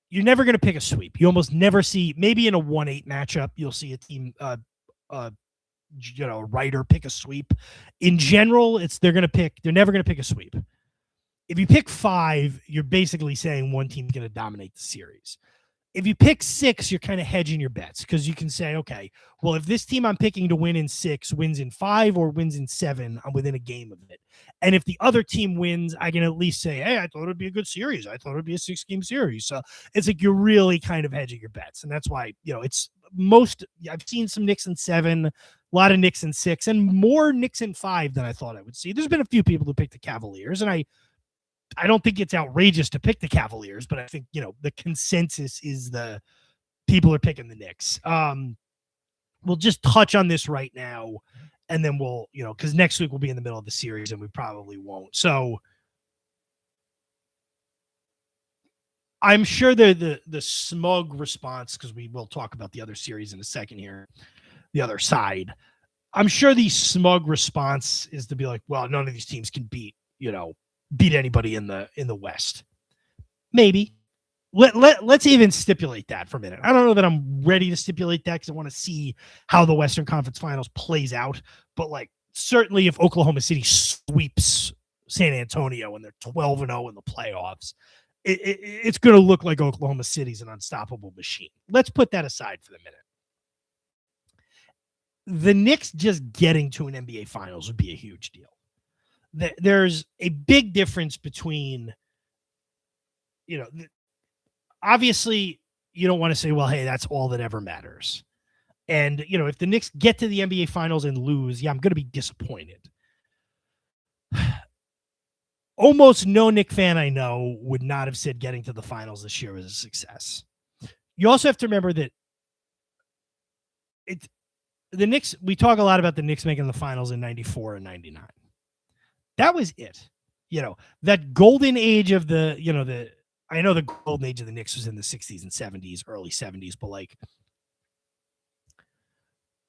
you're never going to pick a sweep. You almost never see, maybe in a 1-8 matchup, you'll see a team, writer pick a sweep. In general, they're never going to pick a sweep. If you pick 5, you're basically saying one team's going to dominate the series. If you pick 6, you're kind of hedging your bets because you can say, okay, well, if this team I'm picking to win in 6 wins in 5 or wins in 7, I'm within a game of it. And if the other team wins, I can at least say, hey, I thought it'd be a good series. I thought it'd be a 6-game series. So it's like you're really kind of hedging your bets. And that's why, I've seen some Knicks in 7, a lot of Knicks in 6, and more Knicks in 5 than I thought I would see. There's been a few people who picked the Cavaliers, and I don't think it's outrageous to pick the Cavaliers, but I think, the consensus is the people are picking the Knicks. We'll just touch on this right now, and then we'll, because next week we'll be in the middle of the series and we probably won't. So I'm sure the smug response, because we will talk about the other series in a second here, the other side. I'm sure the smug response is to be like, well, none of these teams can beat anybody in the West. Maybe. Let's even stipulate that for a minute. I don't know that I'm ready to stipulate that because I want to see how the Western Conference Finals plays out. But certainly if Oklahoma City sweeps San Antonio and they're 12-0 in the playoffs, it's going to look like Oklahoma City's an unstoppable machine. Let's put that aside for the minute. The Knicks just getting to an NBA Finals would be a huge deal. There's a big difference between, obviously you don't want to say, well, hey, that's all that ever matters. And, if the Knicks get to the NBA Finals and lose, I'm going to be disappointed. Almost no Knicks fan I know would not have said getting to the finals this year was a success. You also have to remember that the Knicks, we talk a lot about the Knicks making the finals in 94 and 99. That was it. That golden age of I know the golden age of the Knicks was in the 60s and 70s, early 70s, but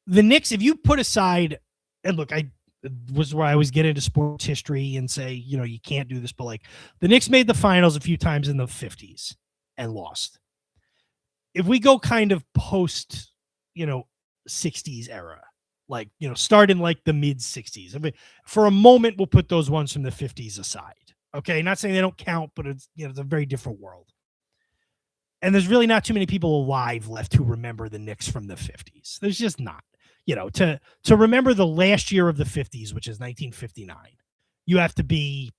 the Knicks, if you put aside, and look, I was where I always get into sports history and say, you can't do this, but the Knicks made the finals a few times in the 50s and lost. If we go kind of post, 60s era, start in the mid 60s. I mean, for a moment, we'll put those ones from the 50s aside. Okay. Not saying they don't count, but it's, it's a very different world. And there's really not too many people alive left who remember the Knicks from the 50s. There's just not, to remember the last year of the 50s, which is 1959, you have to be,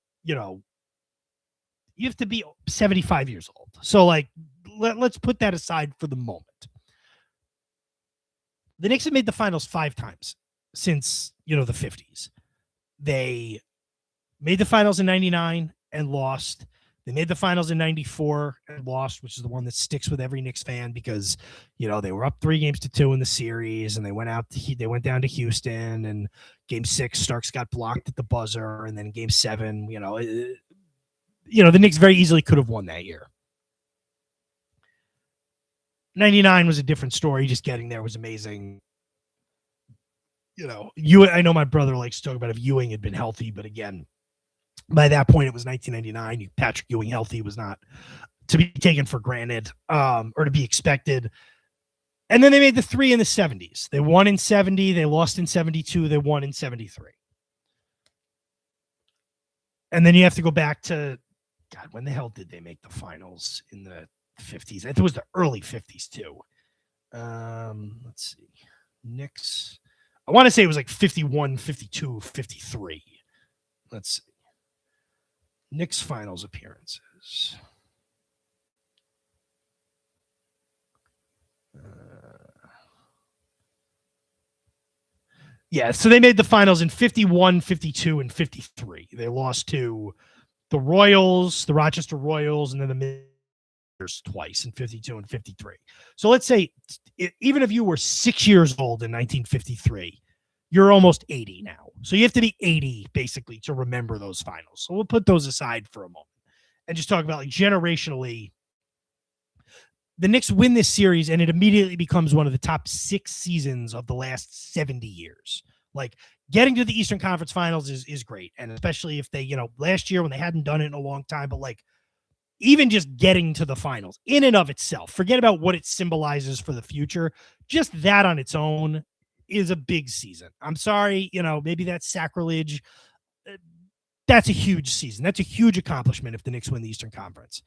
75 years old. So let's put that aside for the moment. The Knicks have made the finals 5 times since, the 50s. They made the finals in 99 and lost. They made the finals in 94 and lost, which is the one that sticks with every Knicks fan because, they were up 3-2 in the series and they went down to Houston, and game 6, Starks got blocked at the buzzer. And then game 7, the Knicks very easily could have won that year. 99 was a different story. Just getting there was amazing. I know my brother likes to talk about if Ewing had been healthy, but again, by that point, it was 1999. Patrick Ewing healthy was not to be taken for granted or to be expected. And then they made the 3 in the 70s. They won in 70. They lost in 72. They won in 73. And then you have to go back to, God, when the hell did they make the finals in the 50s? I think it was the early 50s too. Let's see. Knicks. I want to say it was like 51, 52, 53. Let's see. Knicks finals appearances. Yeah, so they made the finals in 51, 52, and 53. They lost to the Royals, the Rochester Royals, and then the Millers twice in 52 and 53. So let's say even if you were 6 years old in 1953, you're almost 80 now. So you have to be 80 basically to remember those finals. So we'll put those aside for a moment and just talk about like generationally. The Knicks win this series and it immediately becomes one of the top 6 seasons of the last 70 years. Like getting to the Eastern Conference Finals is great. And especially if they, last year when they hadn't done it in a long time, but like even just getting to the finals in and of itself, forget about what it symbolizes for the future. Just that on its own is a big season. I'm sorry, maybe that's sacrilege. That's a huge season. That's a huge accomplishment if the Knicks win the Eastern Conference.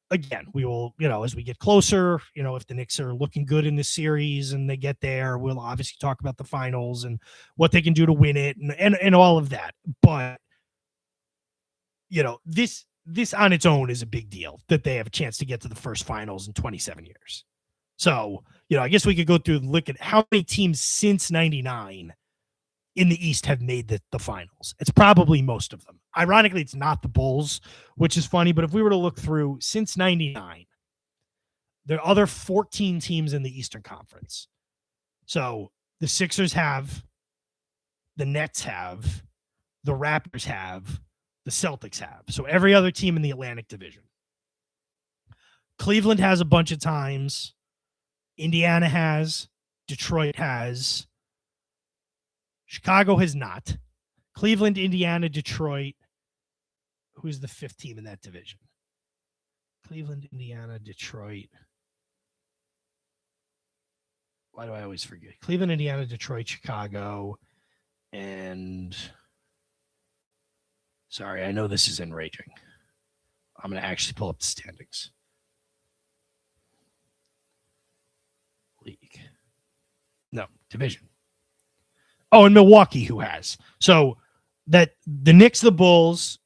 Again, we will, as we get closer, if the Knicks are looking good in this series and they get there, we'll obviously talk about the finals and what they can do to win it and all of that. But, this on its own is a big deal that they have a chance to get to the first finals in 27 years. So, I guess we could go through and look at how many teams since 99 in the East have made the finals. It's probably most of them. Ironically, it's not the Bulls, which is funny, but if we were to look through since 99, there are other 14 teams in the Eastern Conference. So the Sixers have, the Nets have, the Raptors have, the Celtics have. So every other team in the Atlantic Division. Cleveland has a bunch of times. Indiana has. Detroit has. Chicago has not. Cleveland, Indiana, Detroit. Who's the 5th team in that division? Cleveland, Indiana, Detroit. Why do I always forget? Cleveland, Indiana, Detroit, Chicago, and sorry, I know this is enraging. I'm going to actually pull up the standings. League. No, division. Oh, and Milwaukee, who has. So that the Knicks, the Bulls,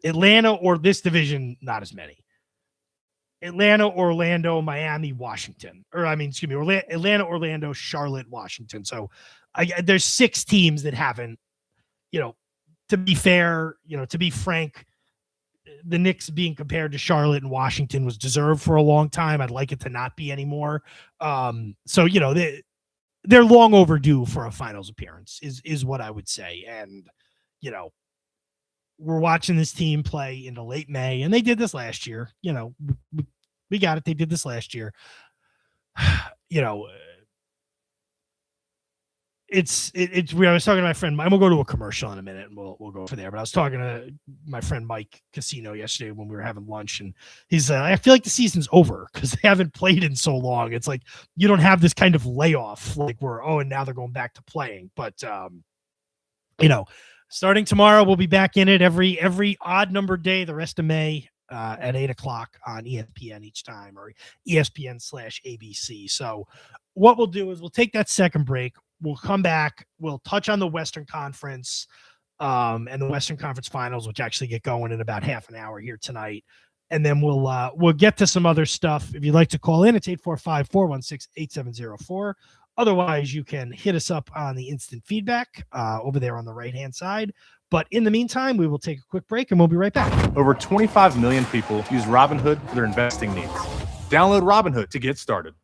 Atlanta, or this division, not as many. Atlanta, Orlando, Miami, Washington. Atlanta, Orlando, Charlotte, Washington. So there's 6 teams that haven't, to be fair, to be frank, the Knicks being compared to Charlotte and Washington was deserved for a long time. I'd like it to not be anymore. So, they're long overdue for a finals appearance is what I would say. And, we're watching this team play into late May, and they did this last year. We got it. They did this last year. It's I was talking to my friend. I'm gonna go to a commercial in a minute, and we'll go for there. But I was talking to my friend Mike Casino yesterday when we were having lunch, and he's I feel like the season's over because they haven't played in so long. It's like you don't have this kind of layoff like and now they're going back to playing. But starting tomorrow, we'll be back in it every odd number day the rest of May at 8:00 on ESPN each time, or ESPN/ABC. So what we'll do is we'll take that second break. We'll come back. We'll touch on the Western Conference and the Western Conference Finals, which actually get going in about half an hour here tonight. And then we'll get to some other stuff. If you'd like to call in, it's 845-416-8704. Otherwise, you can hit us up on the instant feedback over there on the right-hand side. But in the meantime, we will take a quick break and we'll be right back. Over 25 million people use Robinhood for their investing needs. Download Robinhood to get started.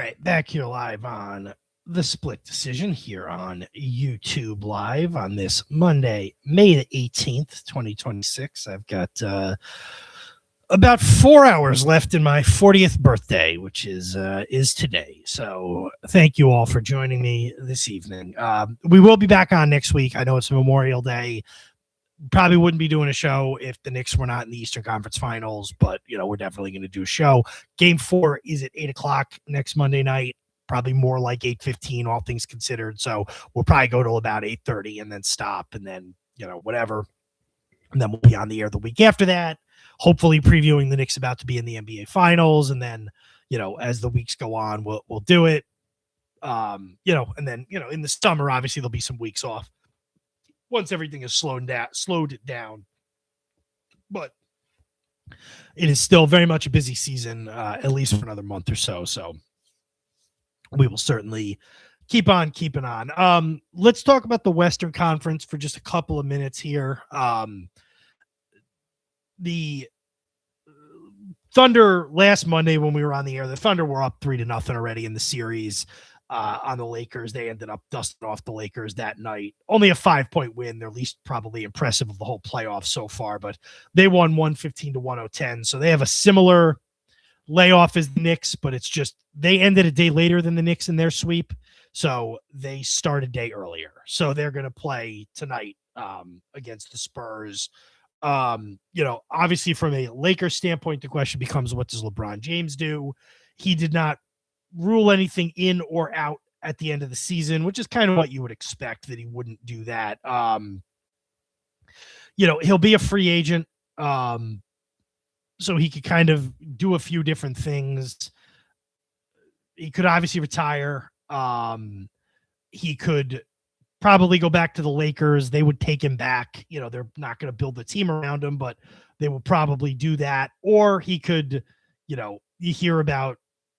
right, back here live on The Split Decision here on YouTube Live on this Monday, May the 18th, 2026. I've got about 4 hours left in my 40th birthday, which is today. So thank you all for joining me this evening. We will be back on next week. I know it's Memorial Day. Probably wouldn't be doing a show if the Knicks were not in the Eastern Conference Finals, but we're definitely going to do a show. Game 4 is at 8:00 next Monday night. Probably more like 8:15, all things considered. So we'll probably go till about 8:30 and then stop, and then whatever, and then we'll be on the air the week after that. Hopefully, previewing the Knicks about to be in the NBA Finals, and then as the weeks go on, we'll do it. And then in the summer, obviously there'll be some weeks off once everything is slowed down. But it is still very much a busy season, at least for another month or so. So we will certainly keep on keeping on. Let's talk about the Western Conference for just a couple of minutes here. The Thunder last Monday when we were on the air, the Thunder were up 3-0 already in the series. On the Lakers. They ended up dusting off the Lakers that night. Only a 5-point win. They're least probably impressive of the whole playoff so far, but they won 115-110. So they have a similar layoff as the Knicks, but it's just they ended a day later than the Knicks in their sweep. So they start a day earlier. So they're going to play tonight against the Spurs. Obviously from a Lakers standpoint, the question becomes, what does LeBron James do? He did not rule anything in or out at the end of the season, which is kind of what you would expect, that he wouldn't do that. He'll be a free agent. So he could kind of do a few different things. He could obviously retire. He could probably go back to the Lakers. They would take him back. They're not going to build the team around him, but they will probably do that. Or he could, you hear about,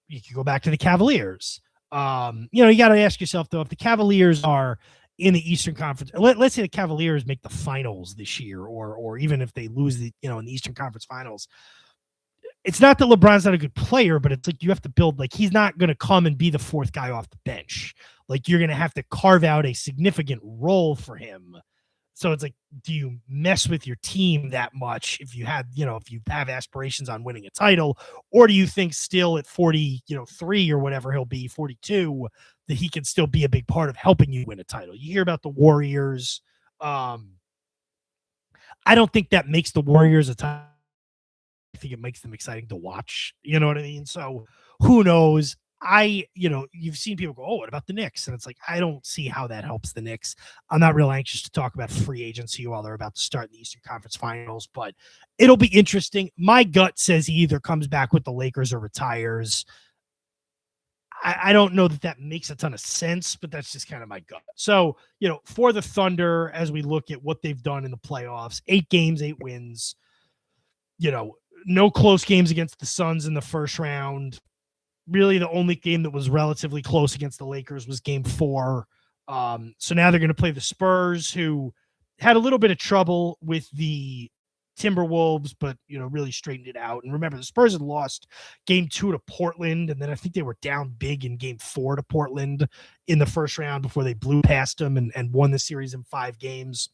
you could go back to the Cavaliers. You got to ask yourself, though, if the Cavaliers are in the Eastern Conference, let's say the Cavaliers make the finals this year, or even if they lose in the Eastern Conference Finals, it's not that LeBron's not a good player, but it's like you have to build, he's not going to come and be the fourth guy off the bench. You're going to have to carve out a significant role for him. So it's do you mess with your team that much if you have aspirations on winning a title, or do you think still at 43 or whatever he'll be, 42, that he can still be a big part of helping you win a title? You hear about the Warriors. I don't think that makes the Warriors a title. I think it makes them exciting to watch. You know what I mean? So who knows? You've seen people go, oh, what about the Knicks? And it's I don't see how that helps the Knicks. I'm not real anxious to talk about free agency while they're about to start the Eastern Conference Finals, but it'll be interesting. My gut says he either comes back with the Lakers or retires. I don't know that makes a ton of sense, but that's just kind of my gut. So, for the Thunder, as we look at what they've done in the playoffs, 8 games, 8 wins, no close games against the Suns in the first round. Really, the only game that was relatively close against the Lakers was game 4. So now they're going to play the Spurs, who had a little bit of trouble with the Timberwolves, but, really straightened it out. And remember, the Spurs had lost game 2 to Portland, and then I think they were down big in game 4 to Portland in the first round before they blew past them and won the series in 5 games.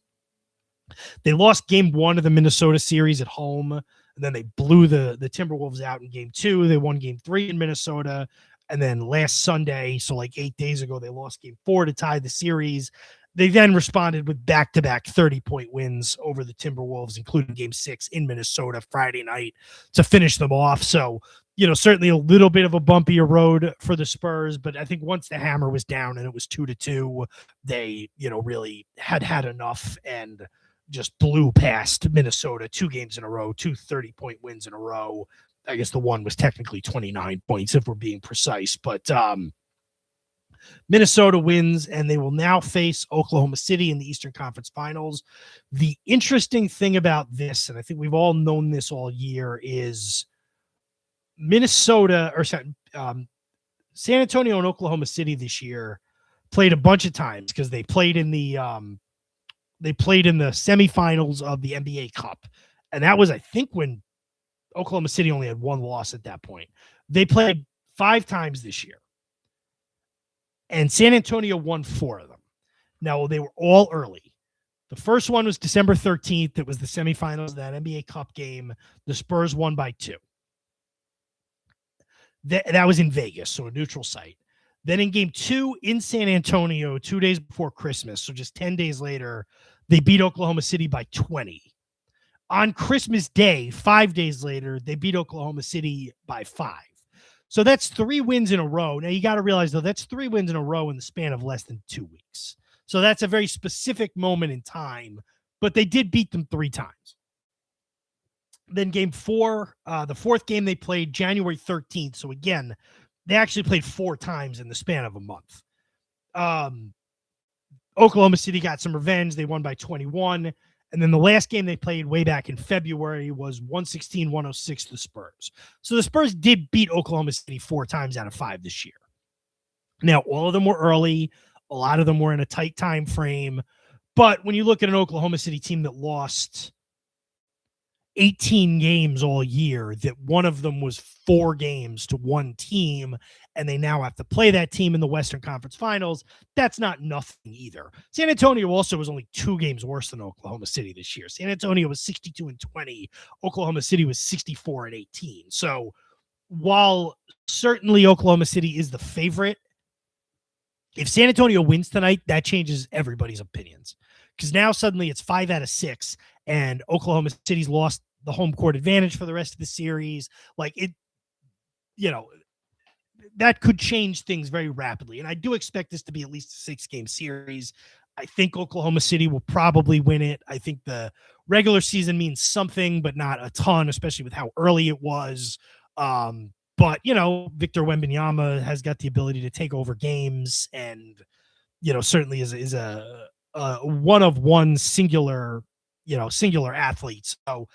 They lost game 1 of the Minnesota series at home. And then they blew the Timberwolves out in game 2. They won game 3 in Minnesota. And then last Sunday, so 8 days ago, they lost game 4 to tie the series. They then responded with back-to-back 30-point wins over the Timberwolves, including game 6 in Minnesota Friday night to finish them off. So, certainly a little bit of a bumpier road for the Spurs. But I think once the hammer was down and it was 2-2, they, really had enough and just blew past Minnesota 2 games in a row, 2 30-point wins in a row. I guess the one was technically 29 points if we're being precise, but Minnesota wins, and they will now face Oklahoma City in the Eastern Conference Finals. The interesting thing about this, and I think we've all known this all year, is Minnesota or San Antonio and Oklahoma City this year played a bunch of times because they played in the semifinals of the NBA Cup. And that was, I think, when Oklahoma City only had 1 loss at that point. They played 5 times this year. and San Antonio won 4 of them. Now, they were all early. The first one was December 13th. It was the semifinals of that NBA Cup game. The Spurs won by 2. That was in Vegas, so a neutral site. Then in game 2 in San Antonio, 2 days before Christmas, so just 10 days later, they beat Oklahoma City by 20. On Christmas Day, 5 days later, they beat Oklahoma City by 5. So that's 3 wins in a row. Now, you got to realize, though, that's 3 wins in a row in the span of less than 2 weeks. So that's a very specific moment in time, but they did beat them 3 times. Then game 4, the 4th game they played January 13th. So again, they actually played 4 times in the span of a month. Oklahoma City got some revenge. They won by 21. And then the last game they played way back in February was 116-106 the Spurs. So the Spurs did beat Oklahoma City 4 times out of 5 this year. Now, all of them were early. A lot of them were in a tight time frame. But when you look at an Oklahoma City team that lost 18 games all year, that one of them was 4 games to one team, and they now have to play that team in the Western Conference Finals, that's not nothing either. San Antonio also was only 2 games worse than Oklahoma City this year. San Antonio was 62-20. Oklahoma City was 64-18. So while certainly Oklahoma City is the favorite, if San Antonio wins tonight, that changes everybody's opinions. Because now suddenly it's 5 out of 6, and Oklahoma City's lost the home court advantage for the rest of the series. Like it, that could change things very rapidly. And I do expect this to be at least a 6-game series. I think Oklahoma City will probably win it. I think the regular season means something, but not a ton, especially with how early it was. But, Victor Wembanyama has got the ability to take over games and, certainly is a one-of-one singular athlete. So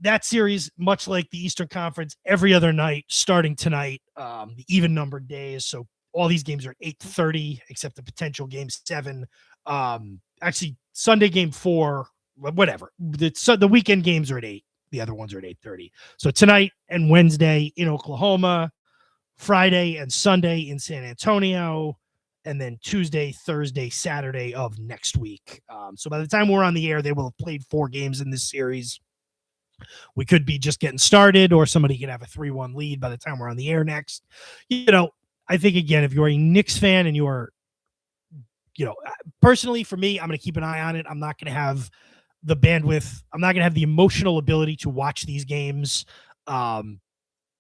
that series, much like the Eastern Conference, every other night, starting tonight, the even-numbered days. So all these games are at 8:30, except the potential game 7. Actually, Sunday game 4, whatever. The weekend games are at 8. The other ones are at 8:30. So tonight and Wednesday in Oklahoma, Friday and Sunday in San Antonio, and then Tuesday, Thursday, Saturday of next week. So by the time we're on the air, they will have played 4 games in this series. We could be just getting started, or somebody could have a 3-1 lead by the time we're on the air next. I think, again, if you're a Knicks fan and you are, personally for me, I'm going to keep an eye on it. I'm not going to have the bandwidth. I'm not going to have the emotional ability to watch these games, the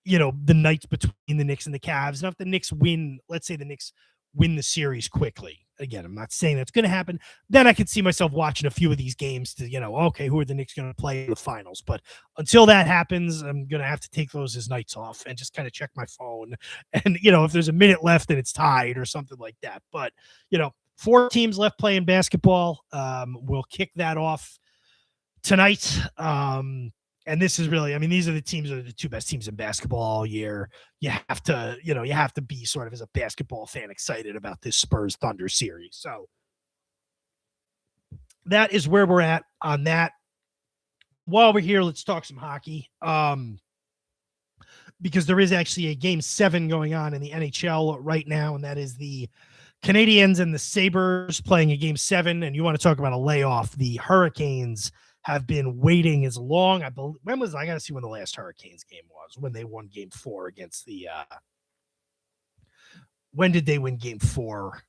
nights between the Knicks and the Cavs. And if the Knicks win, let's say the Knicks win the series quickly. Again, I'm not saying that's going to happen. Then I could see myself watching a few of these games to, okay, who are the Knicks going to play in the finals? But until that happens, I'm going to have to take those as nights off and just kind of check my phone. And, if there's a minute left and it's tied or something like that. But, 4 teams left playing basketball. We'll kick that off tonight. And this is really, these are the 2 best teams in basketball all year. You have to be sort of, as a basketball fan, excited about this Spurs Thunder series. So that is where we're at on that. While we're here, let's talk some hockey. Because there is actually a game 7 going on in the NHL right now, and that is the Canadiens and the Sabres playing a game 7. And you want to talk about a layoff. The Hurricanes have been waiting as long. I got to see when the last Hurricanes game was, when they won game 4 against the, when did they win game 4?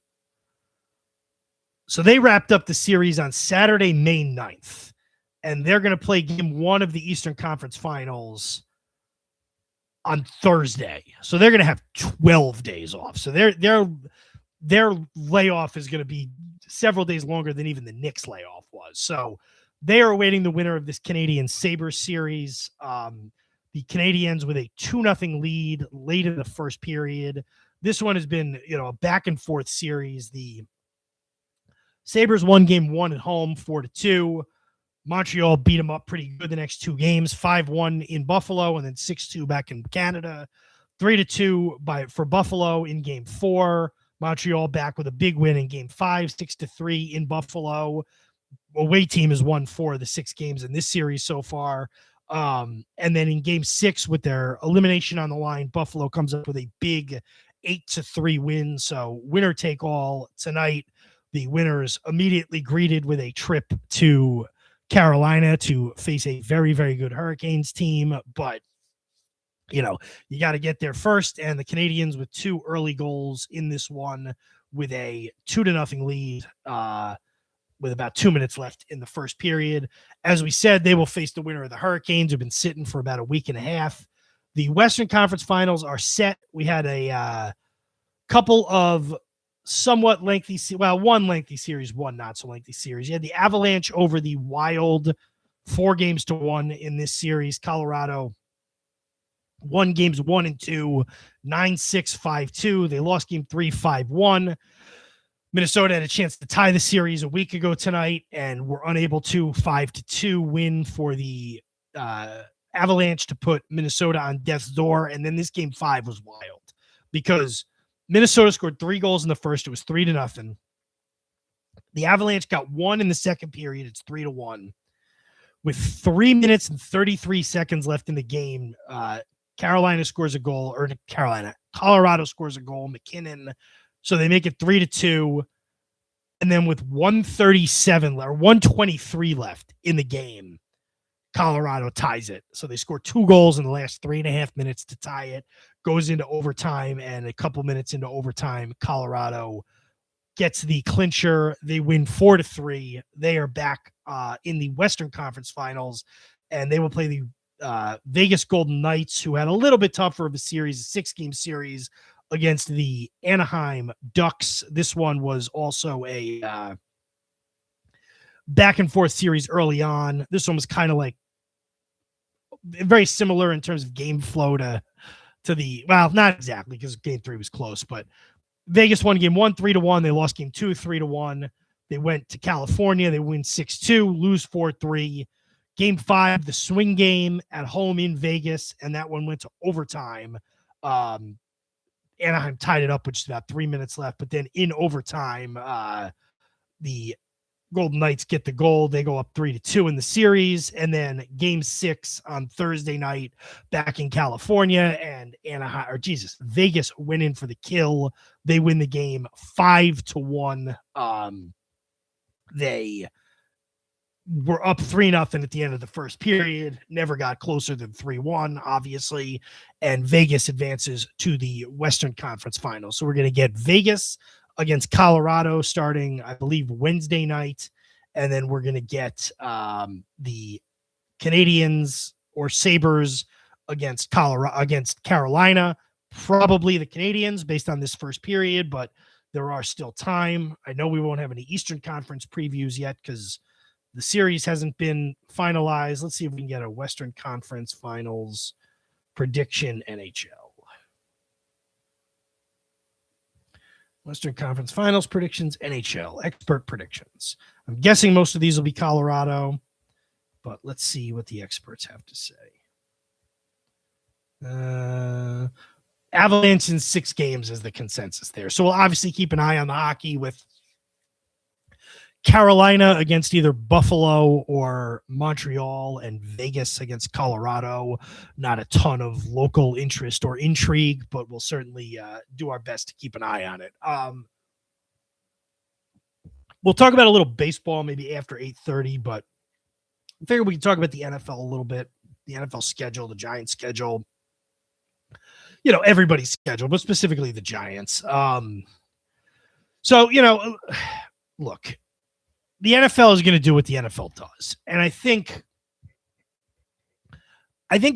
So they wrapped up the series on Saturday, May 9th, and they're going to play game 1 of the Eastern Conference Finals on Thursday. So they're going to have 12 days off. So their layoff is going to be several days longer than even the Knicks layoff was. So they are awaiting the winner of this Canadian Sabres series. The Canadiens with a 2-0 lead late in the first period. This one has been, a back and forth series. The Sabres won game 1 at home, 4-2. Montreal beat them up pretty good the next 2 games, 5-1 in Buffalo and then 6-2 back in Canada. 3-2 for Buffalo in game 4. Montreal back with a big win in game 5, 6-3 in Buffalo. Away team has won 4 of the 6 games in this series so far. And then in game 6, with their elimination on the line, Buffalo comes up with a big 8-3 win. So winner take all tonight. The winners immediately greeted with a trip to Carolina to face a very, very good Hurricanes team. But, you got to get there first. And the Canadians with 2 early goals in this one with a 2-0 lead with about 2 minutes left in the first period. As we said, they will face the winner of the Hurricanes, who've been sitting for about a week and a half. The Western Conference Finals are set. We had a couple of somewhat lengthy, one lengthy series, one not so lengthy series. You had the Avalanche over the Wild, 4-1 in this series. Colorado won games 1 and 2, 9-6, 5-2. They lost game 3, 5-1. Minnesota had a chance to tie the series a week ago tonight and were unable to. 5-2 win for the Avalanche to put Minnesota on death's door. And then this game 5 was wild because Minnesota scored 3 goals in the first. It was 3-0. The Avalanche got 1 in the second period. It's 3-1. With 3 minutes and 33 seconds left in the game, Colorado scores a goal. McKinnon. So they make it 3-2. And then with 123 left in the game, Colorado ties it. So they score 2 goals in the last 3.5 minutes to tie it. Goes into overtime, and a couple minutes into overtime, Colorado gets the clincher. They win 4-3. They are back in the Western Conference Finals, and they will play the Vegas Golden Knights, who had a little bit tougher of a series, a 6-game series against the Anaheim Ducks. This one was also a back and forth series early on. This one was kind of like very similar in terms of game flow to the, well, not exactly because game 3 was close, but Vegas won game 1 3-1. They lost game 2 3-1. They went to California. They win 6-2, lose 4-3. Game 5, the swing game at home in Vegas, and that one went to overtime. Anaheim tied it up with just about 3 minutes left, but then in overtime, the Golden Knights get the goal. They go up 3-2 in the series, and then game 6 on Thursday night back in California, and Vegas went in for the kill. They win the game 5-1. They were up 3-0 at the end of the first period, never got closer than 3-1, obviously, and Vegas advances to the Western Conference Finals. So we're going to get Vegas against Colorado starting, I believe, Wednesday night, and then we're going to get the Canadians or Sabres against Carolina, probably the Canadians based on this first period, but there are still time. I know we won't have any Eastern Conference previews yet because the series hasn't been finalized. Let's see if we can get a Western Conference Finals prediction NHL. Western Conference Finals predictions, NHL, expert predictions. I'm guessing most of these will be Colorado, but let's see what the experts have to say. Avalanche in 6 games is the consensus there. So we'll obviously keep an eye on the hockey with Carolina against either Buffalo or Montreal, and Vegas against Colorado. Not a ton of local interest or intrigue, but we'll certainly do our best to keep an eye on it. We'll talk about a little baseball maybe after 8:30, but I figured we can talk about the NFL a little bit, the NFL schedule, the Giants schedule, everybody's schedule, but specifically the Giants. So, look, the NFL is going to do what the NFL does. And I think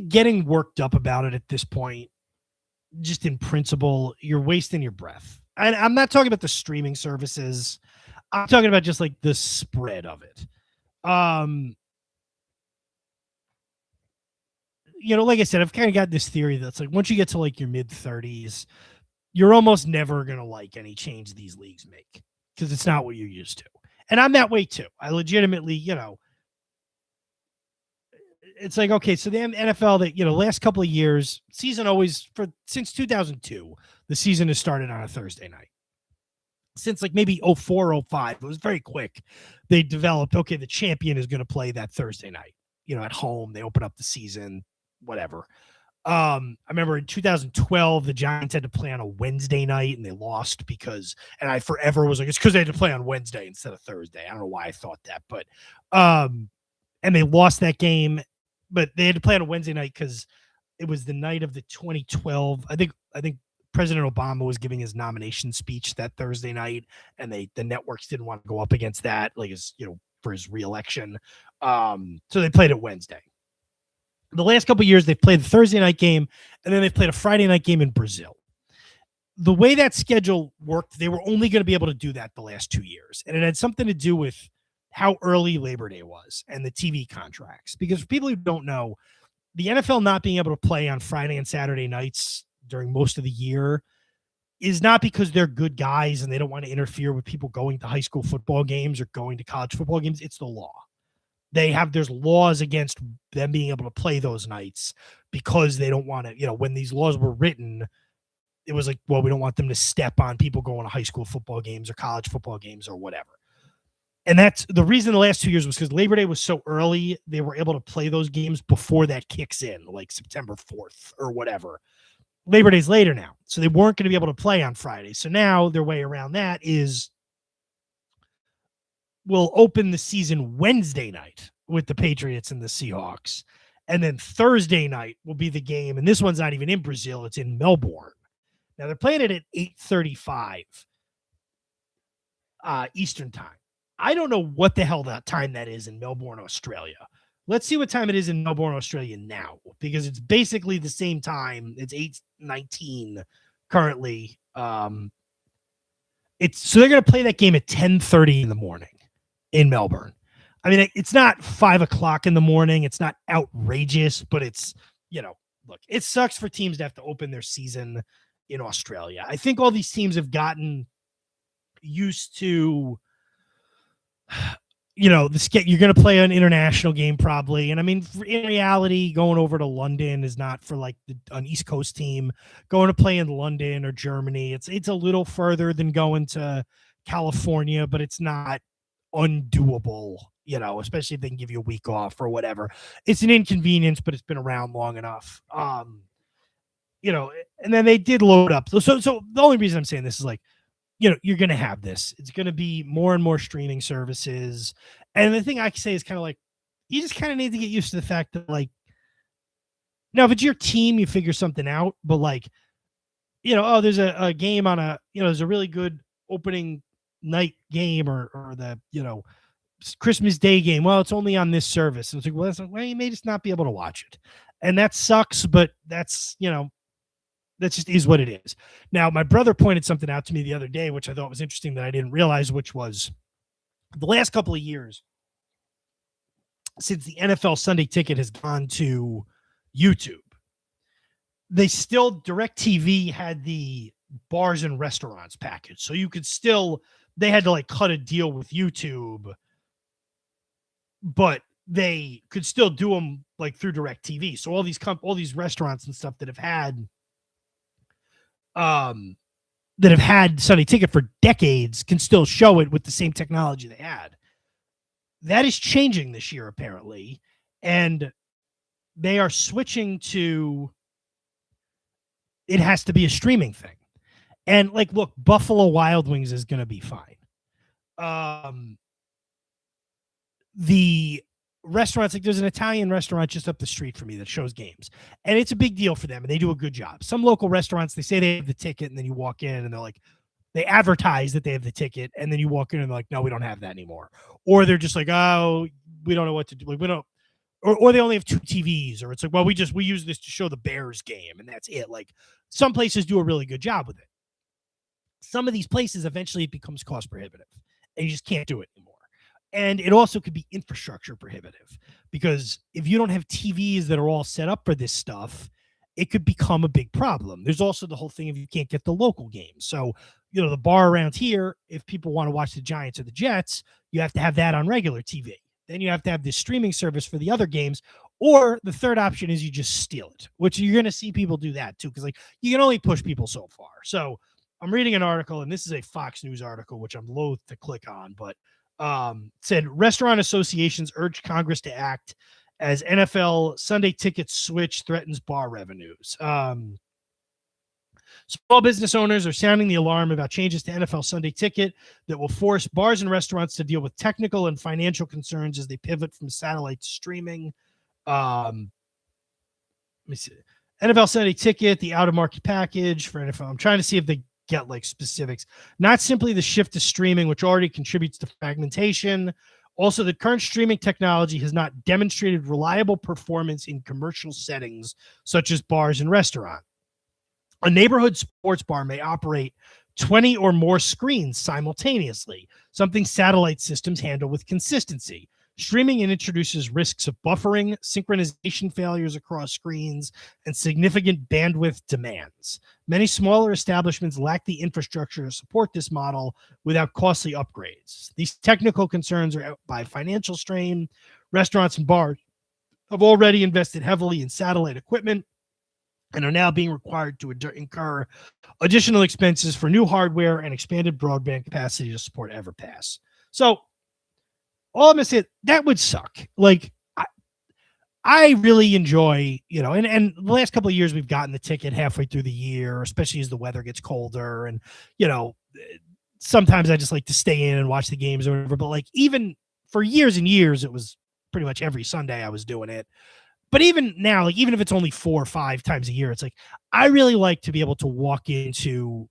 getting worked up about it at this point, just in principle, you're wasting your breath. And I'm not talking about the streaming services. I'm talking about just like the spread of it. Like I said, I've kind of got this theory that's like once you get to like your mid-30s, you're almost never going to like any change these leagues make because it's not what you're used to. And I'm that way too. I legitimately, it's like, okay, so the NFL that, last couple of years, season since 2002, the season has started on a Thursday night. Since like maybe 04, 05, it was very quick. They developed, okay, the champion is going to play that Thursday night, at home. They open up the season, whatever. I remember in 2012, the Giants had to play on a Wednesday night and they lost and I forever was like, it's because they had to play on Wednesday instead of Thursday. I don't know why I thought that, but, and they lost that game, but they had to play on a Wednesday night because it was the night of the 2012. I think President Obama was giving his nomination speech that Thursday night, and the networks didn't want to go up against that, for his reelection. So they played it Wednesday. The last couple of years, they've played the Thursday night game, and then they've played a Friday night game in Brazil. The way that schedule worked, they were only going to be able to do that the last 2 years. And it had something to do with how early Labor Day was and the TV contracts. Because for people who don't know, the NFL not being able to play on Friday and Saturday nights during most of the year is not because they're good guys and they don't want to interfere with people going to high school football games or going to college football games. It's the law. There's laws against them being able to play those nights because they don't want to, when these laws were written, it was like, well, we don't want them to step on people going to high school football games or college football games or whatever. And that's the reason the last 2 years was because Labor Day was so early, they were able to play those games before that kicks in, like September 4th or whatever. Labor Day's later now, so they weren't going to be able to play on Friday. So now their way around that is we'll open the season Wednesday night with the Patriots and the Seahawks. And then Thursday night will be the game. And this one's not even in Brazil. It's in Melbourne. Now they're playing it at 8:35 Eastern time. I don't know what the hell that time that is in Melbourne, Australia. Let's see what time it is in Melbourne, Australia now, because it's basically the same time. It's 8:19 currently. So they're going to play that game at 10:30 in the morning in Melbourne. I mean, it's not 5 o'clock in the morning. It's not outrageous, but it's, look, it sucks for teams to have to open their season in Australia. I think all these teams have gotten used to, you're going to play an international game probably. And I mean, in reality, going over to London is not for like an East Coast team going to play in London or Germany. It's a little further than going to California, but it's not undoable, especially if they can give you a week off or whatever. It's an inconvenience, but it's been around long enough. And then they did load up. So the only reason I'm saying this is like, you're going to have this. It's going to be more and more streaming services. And the thing I can say is kind of like, you just kind of need to get used to the fact that, like, now if it's your team, you figure something out. But like, there's a game on there's a really good opening night game or the, Christmas Day game. Well, it's only on this service. And it's like, you may just not be able to watch it. And that sucks, but that's, that just is what it is. Now, my brother pointed something out to me the other day, which I thought was interesting that I didn't realize, which was the last couple of years since the NFL Sunday Ticket has gone to YouTube, DirecTV had the bars and restaurants package. So you could they had to like cut a deal with YouTube, but they could still do them like through DirecTV. So all these restaurants and stuff that have had Sunday Ticket for decades can still show it with the same technology they had. That is changing this year, apparently. And they are switching to, it has to be a streaming thing. And like, look, Buffalo Wild Wings is going to be fine. The restaurants, like there's an Italian restaurant just up the street from me that shows games, and it's a big deal for them and they do a good job. Some local restaurants, they say they have the ticket, and then you walk in and they're like, they advertise that they have the ticket, and then you walk in and they're like, no, we don't have that anymore. Or they're just like, oh, we don't know what to do. Like, we don't, or they only have 2 TVs, or it's like, well, we use this to show the Bears game, and that's it. Like, some places do a really good job with it. Some of these places, eventually it becomes cost prohibitive and you just can't do it anymore. And it also could be infrastructure prohibitive, because if you don't have TVs that are all set up for this stuff, it could become a big problem. There's also the whole thing of you can't get the local games. So, the bar around here, if people want to watch the Giants or the Jets, you have to have that on regular TV. Then you have to have this streaming service for the other games. Or the third option is you just steal it, which you're going to see people do that too, because like you can only push people so far. So I'm reading an article, and this is a Fox News article, which I'm loath to click on, but said restaurant associations urge Congress to act as NFL Sunday ticket switch threatens bar revenues. Small business owners are sounding the alarm about changes to NFL Sunday ticket that will force bars and restaurants to deal with technical and financial concerns as they pivot from satellite to streaming. Let me see. NFL Sunday ticket, the out-of-market package for NFL. I'm trying to see if they get like specifics. Not simply the shift to streaming, which already contributes to fragmentation. Also, the current streaming technology has not demonstrated reliable performance in commercial settings, such as bars and restaurants. A neighborhood sports bar may operate 20 or more screens simultaneously, something satellite systems handle with consistency. Streaming introduces risks of buffering, synchronization failures across screens, and significant bandwidth demands. Many smaller establishments lack the infrastructure to support this model without costly upgrades. These technical concerns are out by financial strain. Restaurants and bars have already invested heavily in satellite equipment and are now being required to incur additional expenses for new hardware and expanded broadband capacity to support EverPass. So, all I'm going to say, that would suck. Like, I really enjoy, and the last couple of years we've gotten the ticket halfway through the year, especially as the weather gets colder. And, sometimes I just like to stay in and watch the games or whatever. But, like, even for years and years, it was pretty much every Sunday I was doing it. But even now, like, even if it's only 4 or 5 times a year, it's like, I really like to be able to walk into,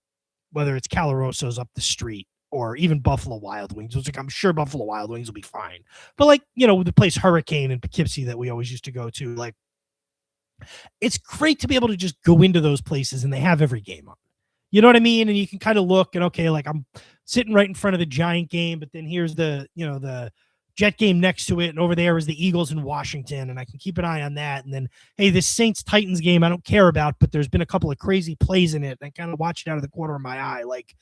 whether it's Caloroso's up the street or even Buffalo Wild Wings, which, like, I'm sure Buffalo Wild Wings will be fine. But, like, the place Hurricane in Poughkeepsie that we always used to go to, like, it's great to be able to just go into those places and they have every game on. You know what I mean? And you can kind of look and, okay, like, I'm sitting right in front of the Giant game, but then here's the Jet game next to it, and over there is the Eagles in Washington, and I can keep an eye on that. And then, hey, this Saints-Titans game I don't care about, but there's been a couple of crazy plays in it, and I kind of watch it out of the corner of my eye. Like,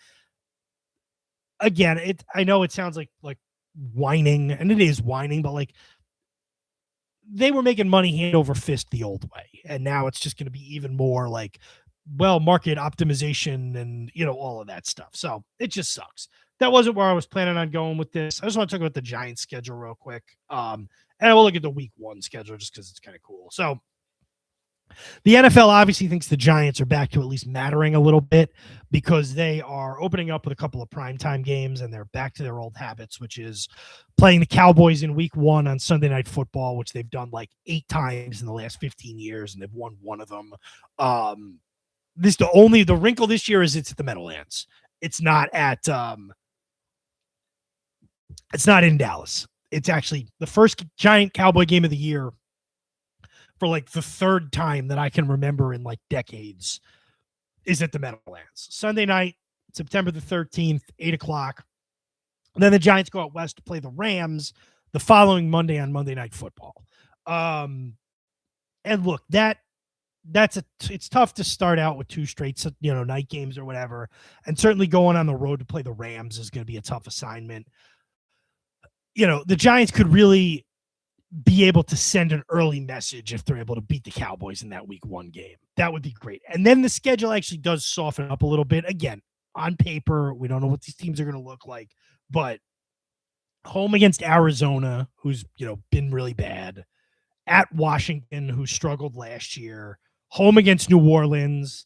again, I know it sounds like whining, and it is whining, but, like, they were making money hand over fist the old way, and now it's just going to be even more like, well, market optimization and, all of that stuff. So it just sucks. That wasn't where I was planning on going with this. I just want to talk about the Giants schedule real quick. And I will look at the week 1 schedule just because it's kind of cool. So the NFL obviously thinks the Giants are back to at least mattering a little bit because they are opening up with a couple of primetime games and they're back to their old habits, which is playing the Cowboys in week 1 on Sunday Night Football, which they've done like 8 times in the last 15 years, and they've won 1 of them. The wrinkle this year is it's at the Meadowlands. It's not at it's not in Dallas. It's actually the first Giant Cowboy game of the year for like the 3rd time that I can remember in like decades is at the Meadowlands. Sunday night, September the 13th, 8:00. And then the Giants go out west to play the Rams the following Monday on Monday Night Football. And look, it's tough to start out with 2 straight, night games or whatever. And certainly going on the road to play the Rams is going to be a tough assignment. The Giants could really be able to send an early message if they're able to beat the Cowboys in that week 1 game. That would be great. And then the schedule actually does soften up a little bit. Again, on paper, we don't know what these teams are going to look like, but home against Arizona, who's, been really bad, at Washington, who struggled last year, home against New Orleans,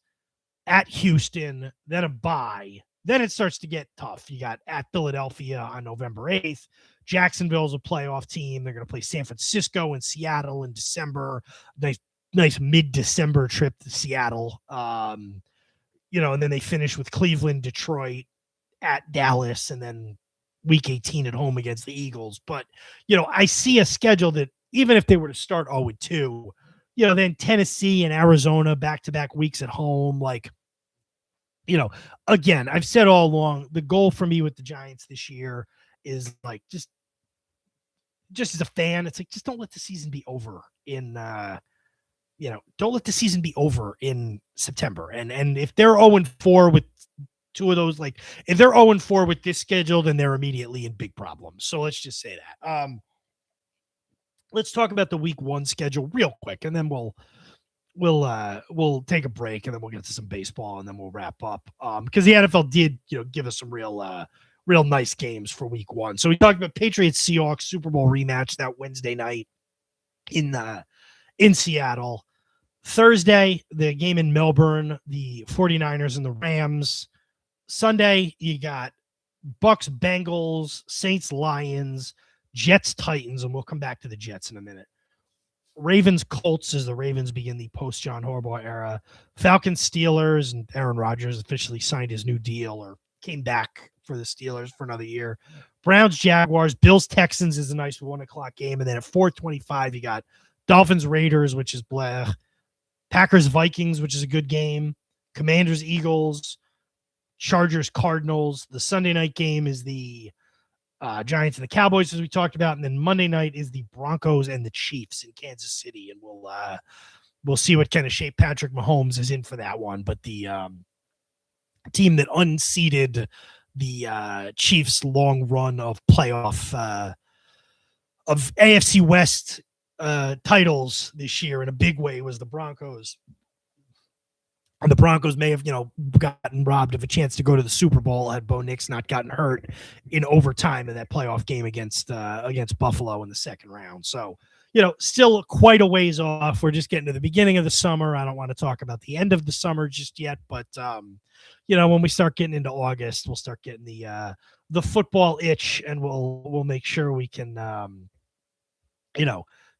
at Houston, then a bye. Then it starts to get tough. You got at Philadelphia on November 8th. Jacksonville's a playoff team. They're going to play San Francisco and Seattle in December. Nice mid-December trip to Seattle. And then they finish with Cleveland, Detroit, at Dallas, and then week 18 at home against the Eagles. But, I see a schedule that even if they were to start 0-2, then Tennessee and Arizona back-to-back weeks at home, like, again, I've said all along, the goal for me with the Giants this year is like, just as a fan, it's like, just don't let the season be over in, don't let the season be over in September. And if they're 0-4 with 2 of those, like if they're 0-4 with this schedule, then they're immediately in big problems. So let's just say that. Let's talk about the week 1 schedule real quick, and then we'll take a break, and then we'll get to some baseball, and then we'll wrap up. Because the NFL did, give us some real nice games for week 1. So we talked about Patriots Seahawks Super Bowl rematch that Wednesday night. in Seattle. Thursday, the game in Melbourne, the 49ers and the Rams. Sunday, you got Bucks, Bengals, Saints, Lions, Jets, Titans, and we'll come back to the Jets in a minute. Ravens, Colts as the Ravens begin the post-John Harbaugh era. Falcons, Steelers, and Aaron Rodgers officially signed his new deal or came back for the Steelers for another year. Browns, Jaguars, Bills, Texans is a nice 1 o'clock game. And then at 4:25, you got Dolphins, Raiders, which is bleh. Packers, Vikings, which is a good game. Commanders, Eagles, Chargers, Cardinals. The Sunday night game is the Giants and the Cowboys, as we talked about. And then Monday night is the Broncos and the Chiefs in Kansas City. And we'll see what kind of shape Patrick Mahomes is in for that one. But the team that unseated the Chiefs' long run of playoff of AFC West titles this year in a big way was the Broncos. And the Broncos may have, gotten robbed of a chance to go to the Super Bowl had Bo Nix not gotten hurt in overtime in that playoff game against Buffalo in the second round. So, still quite a ways off. We're just getting to the beginning of the summer. I don't want to talk about the end of the summer just yet, but when we start getting into August, we'll start getting the football itch, and we'll make sure we can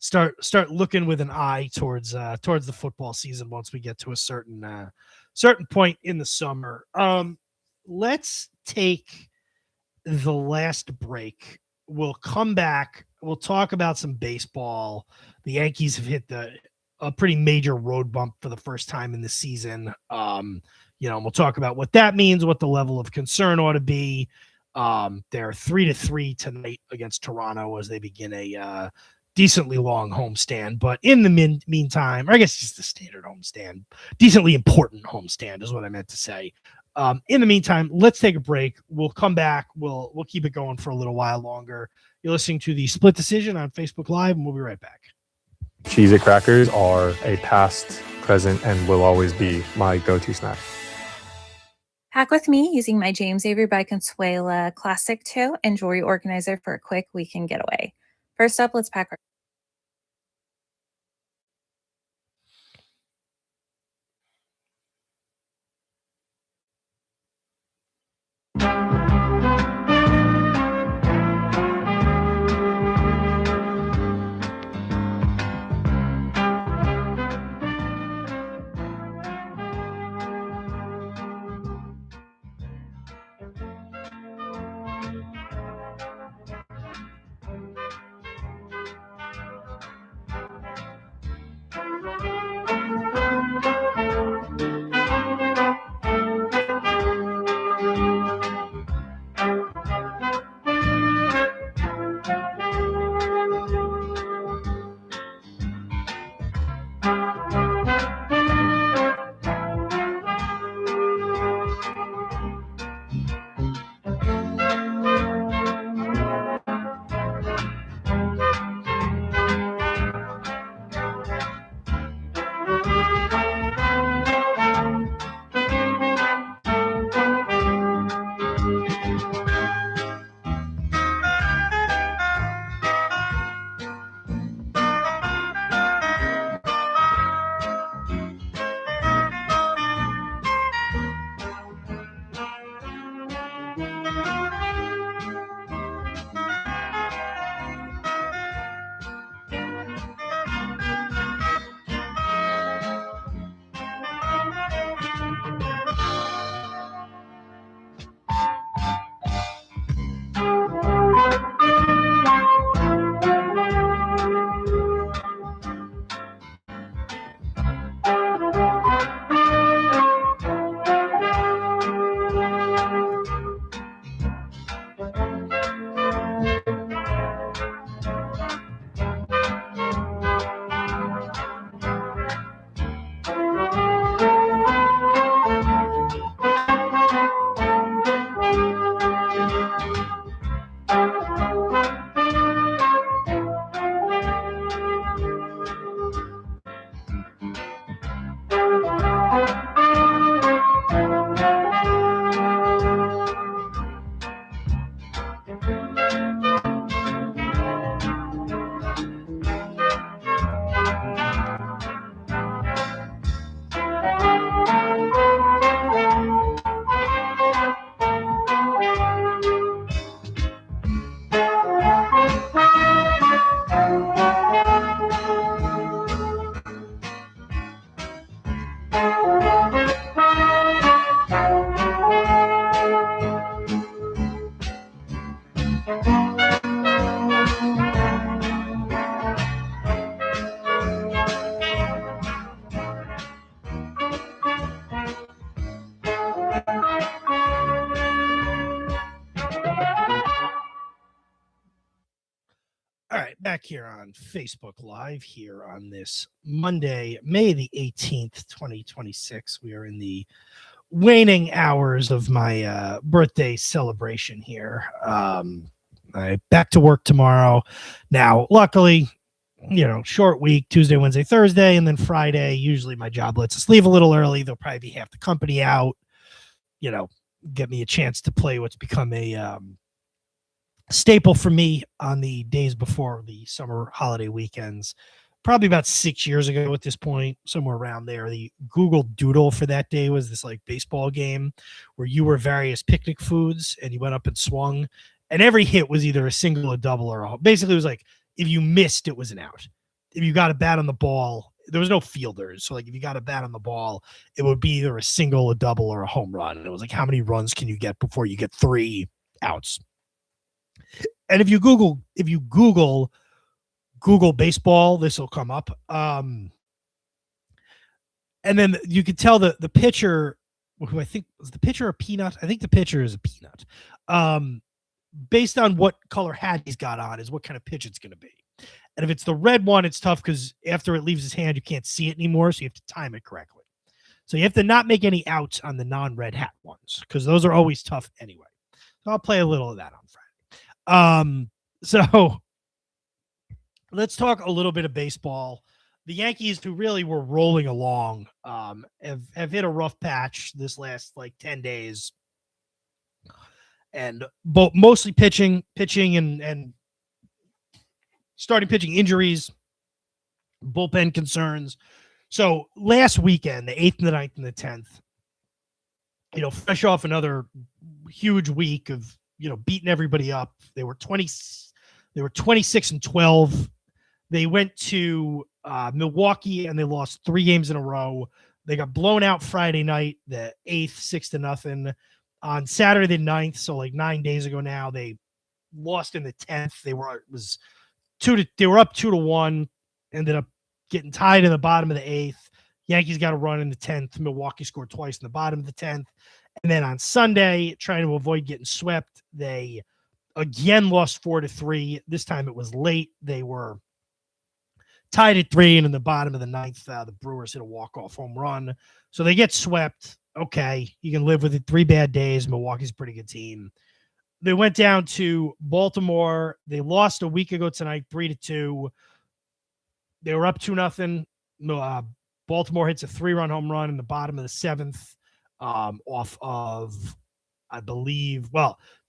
start looking with an eye towards the football season once we get to a certain point in the summer. Let's take the last break. We'll come back. We'll talk about some baseball. The Yankees have hit a pretty major road bump for the first time in the season. We'll talk about what that means, what the level of concern ought to be. They're 3-3 tonight against Toronto as they begin a decently long homestand, but in the meantime, or I guess just the standard homestand, decently important homestand is what I meant to say. In the meantime, let's take a break. We'll come back. We'll keep it going for a little while longer. You're listening to the Split Decision on Facebook Live, and we'll be right back. Cheez-It crackers are a past, present, and will always be my go-to snack. Pack with me using my James Avery by Consuela Classic 2 and jewelry organizer for a quick weekend getaway. First up, let's pack our here on Facebook Live here on this Monday, May the 18th, 2026. We are in the waning hours of my birthday celebration here. I back to work tomorrow. Now, luckily, short week, Tuesday, Wednesday, Thursday, and then Friday. Usually my job lets us leave a little early. There'll probably be half the company out, get me a chance to play what's become a staple for me on the days before the summer holiday weekends. Probably about 6 years ago at this point, somewhere around there, the Google Doodle for that day was this like baseball game where you were various picnic foods and you went up and swung, and every hit was either a single, a double, or basically it was like if you missed, it was an out. If you got a bat on the ball, there was no fielders. So like if you got a bat on the ball, it would be either a single, a double, or a home run. And it was like, how many runs can you get before you get 3 outs? And if you Google baseball, this will come up. And then you could tell the pitcher, who I think was the pitcher a peanut. I think the pitcher is a peanut. Based on what color hat he's got on is what kind of pitch it's going to be. And if it's the red one, it's tough because after it leaves his hand, you can't see it anymore. So you have to time it correctly. So you have to not make any outs on the non-red hat ones because those are always tough anyway. So I'll play a little of that on Friday. So let's talk a little bit of baseball. The Yankees, who really were rolling along, have hit a rough patch this last 10 days, and mostly pitching and starting pitching injuries, bullpen concerns. So last weekend, the 8th and the 9th and the 10th, fresh off another huge week of beating everybody up. They were 26-12. They went to Milwaukee and they lost 3 games in a row. They got blown out Friday night, the 8th, 6-0. On Saturday the 9th, so 9 days ago now, they lost in the 10th. They were up 2-1, ended up getting tied in the bottom of the 8th. Yankees got a run in the 10th. Milwaukee scored twice in the bottom of the 10th. And then on Sunday, trying to avoid getting swept, they again lost 4-3. This time it was late. They were tied at 3, and in the bottom of the 9th, the Brewers hit a walk-off home run. So they get swept. Okay, you can live with it. 3 bad days. Milwaukee's a pretty good team. They went down to Baltimore. They lost a week ago tonight, 3-2. They were up 2-0. Baltimore hits a 3-run home run in the bottom of the 7th. Off of, I believe,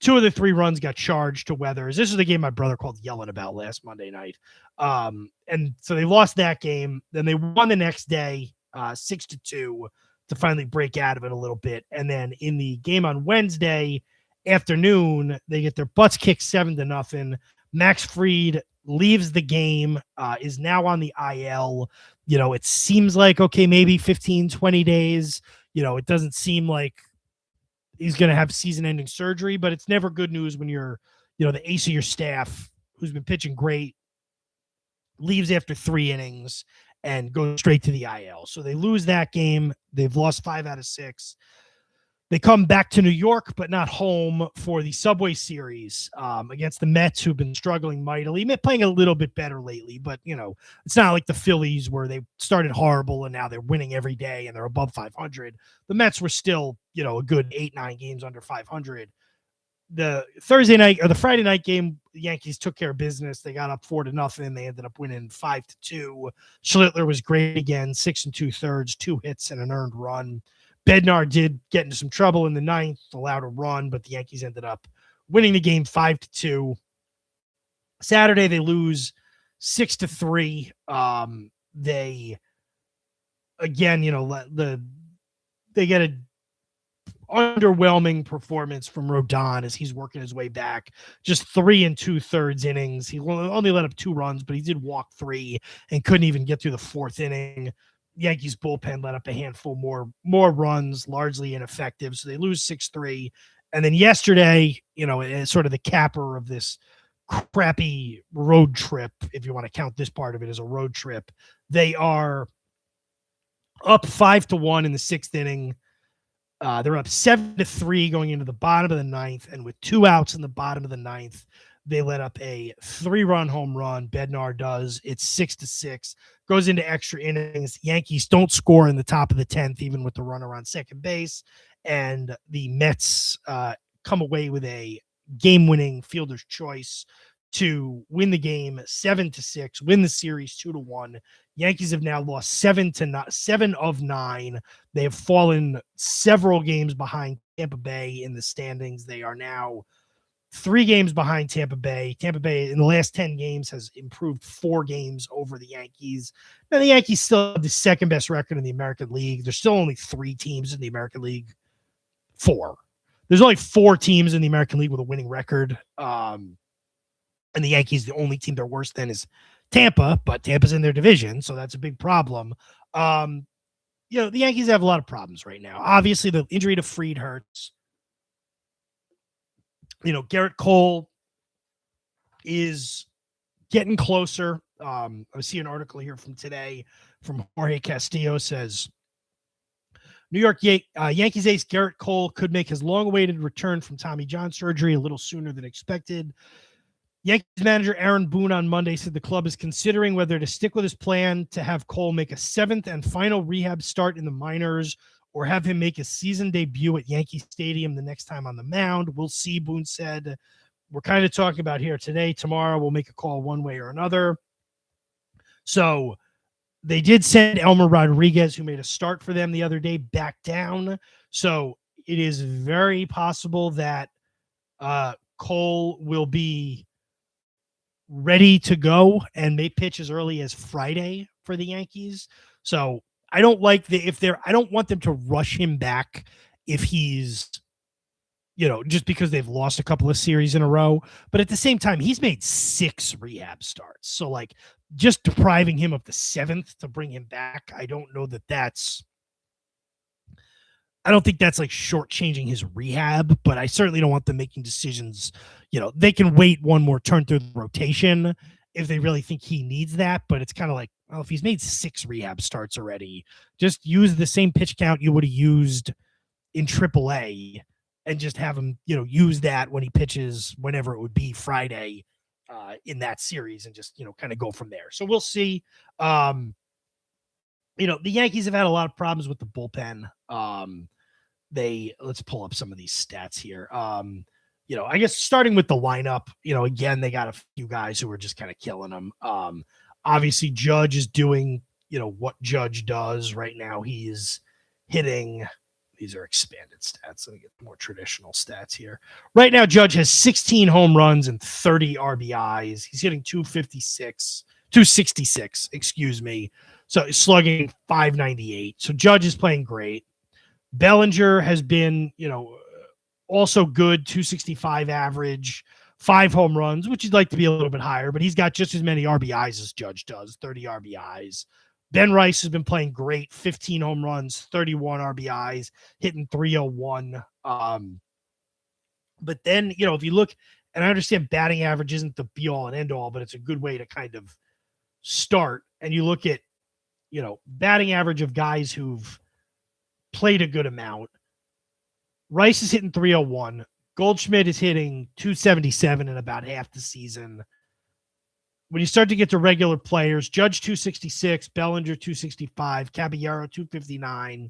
2 of the 3 runs got charged to Weathers. This is the game my brother called yelling about last Monday night. And so they lost that game. Then they won the next day, 6-2, to finally break out of it a little bit. And then in the game on Wednesday afternoon, they get their butts kicked 7-0. Max Fried leaves the game, is now on the IL. It seems like, okay, maybe 15, 20 days. It doesn't seem like he's going to have season-ending surgery, but it's never good news when you're, the ace of your staff, who's been pitching great, leaves after 3 innings and goes straight to the IL. So they lose that game. They've lost 5 out of 6. They come back to New York, but not home for the Subway Series against the Mets, who've been struggling mightily, playing a little bit better lately. But, it's not like the Phillies where they started horrible and now they're winning every day and they're above 500. The Mets were still, a good 8-9 games under 500. The Thursday night or the Friday night game, the Yankees took care of business. They got up 4-0. They ended up winning 5-2. Schlittler was great again, 6 2/3, 2 hits and an earned run. Bednar did get into some trouble in the 9th, allowed a run, but the Yankees ended up winning the game 5-2. Saturday, they lose 6-3. They, again, they get a underwhelming performance from Rodon as he's working his way back. Just 3 2/3 innings. He only let up 2 runs, but he did walk 3 and couldn't even get through the 4th inning. Yankees bullpen let up a handful more runs, largely ineffective. So they lose 6-3. And then yesterday, it's sort of the capper of this crappy road trip, if you want to count this part of it as a road trip. They are up 5-1 in the 6th inning. They're up 7-3 going into the bottom of the 9th. And with 2 outs in the bottom of the 9th, They let up a 3-run home run. Bednar does. It's 6-6. Goes into extra innings. Yankees don't score in the top of the 10th, even with the runner on second base. And the Mets come away with a game-winning fielder's choice to win the game 7-6, win the series 2-1. Yankees have now lost 7 of 9. They have fallen several games behind Tampa Bay in the standings. They are now 3 games behind Tampa Bay. Tampa Bay in the last 10 games has improved 4 games over the Yankees. Now the Yankees still have the second best record in the American League. There's still only 3 teams in the American League. 4. There's only 4 teams in the American League with a winning record. And the Yankees, the only team they're worse than is Tampa, but Tampa's in their division, so that's a big problem. The Yankees have a lot of problems right now. Obviously, the injury to Fried hurts. Garrett Cole is getting closer. I see an article here from today from Jorge Castillo says, New York Yankees ace Garrett Cole could make his long-awaited return from Tommy John surgery a little sooner than expected. Yankees manager Aaron Boone on Monday said the club is considering whether to stick with his plan to have Cole make a 7th and final rehab start in the minors or have him make a season debut at Yankee Stadium the next time on the mound. We'll see, Boone said. We're kind of talking about here today. Tomorrow we'll make a call one way or another. So they did send Elmer Rodriguez, who made a start for them the other day, back down. So it is very possible that Cole will be ready to go and may pitch as early as Friday for the Yankees. So I don't I don't want them to rush him back if he's, just because they've lost a couple of series in a row. But at the same time, he's made 6 rehab starts. So just depriving him of the 7th to bring him back, I don't know that I don't think that's shortchanging his rehab, but I certainly don't want them making decisions. They can wait one more turn through the rotation if they really think he needs that. But it's kind of if he's made 6 rehab starts already, just use the same pitch count you would have used in AAA and just have him, use that when he pitches whenever it would be Friday in that series and just, kind of go from there. So we'll see. The Yankees have had a lot of problems with the bullpen. Let's pull up some of these stats here. I guess starting with the lineup, again, they got a few guys who are just kind of killing them. Obviously Judge is doing, what Judge does right now. He is hitting, these are expanded stats. Let me get more traditional stats here. Right now, Judge has 16 home runs and 30 RBIs. He's hitting 266, excuse me. So he's slugging 598. So Judge is playing great. Bellinger has been, also good, 265 average, 5 home runs, which you'd like to be a little bit higher, but he's got just as many RBIs as Judge does, 30 RBIs. Ben Rice has been playing great, 15 home runs, 31 RBIs, hitting 301. But then, if you look, and I understand batting average isn't the be-all and end-all, but it's a good way to kind of start. And you look at, batting average of guys who've played a good amount. Rice is hitting 301. Goldschmidt is hitting 277 in about half the season. When you start to get to regular players, Judge 266, Bellinger 265, Caballero 259,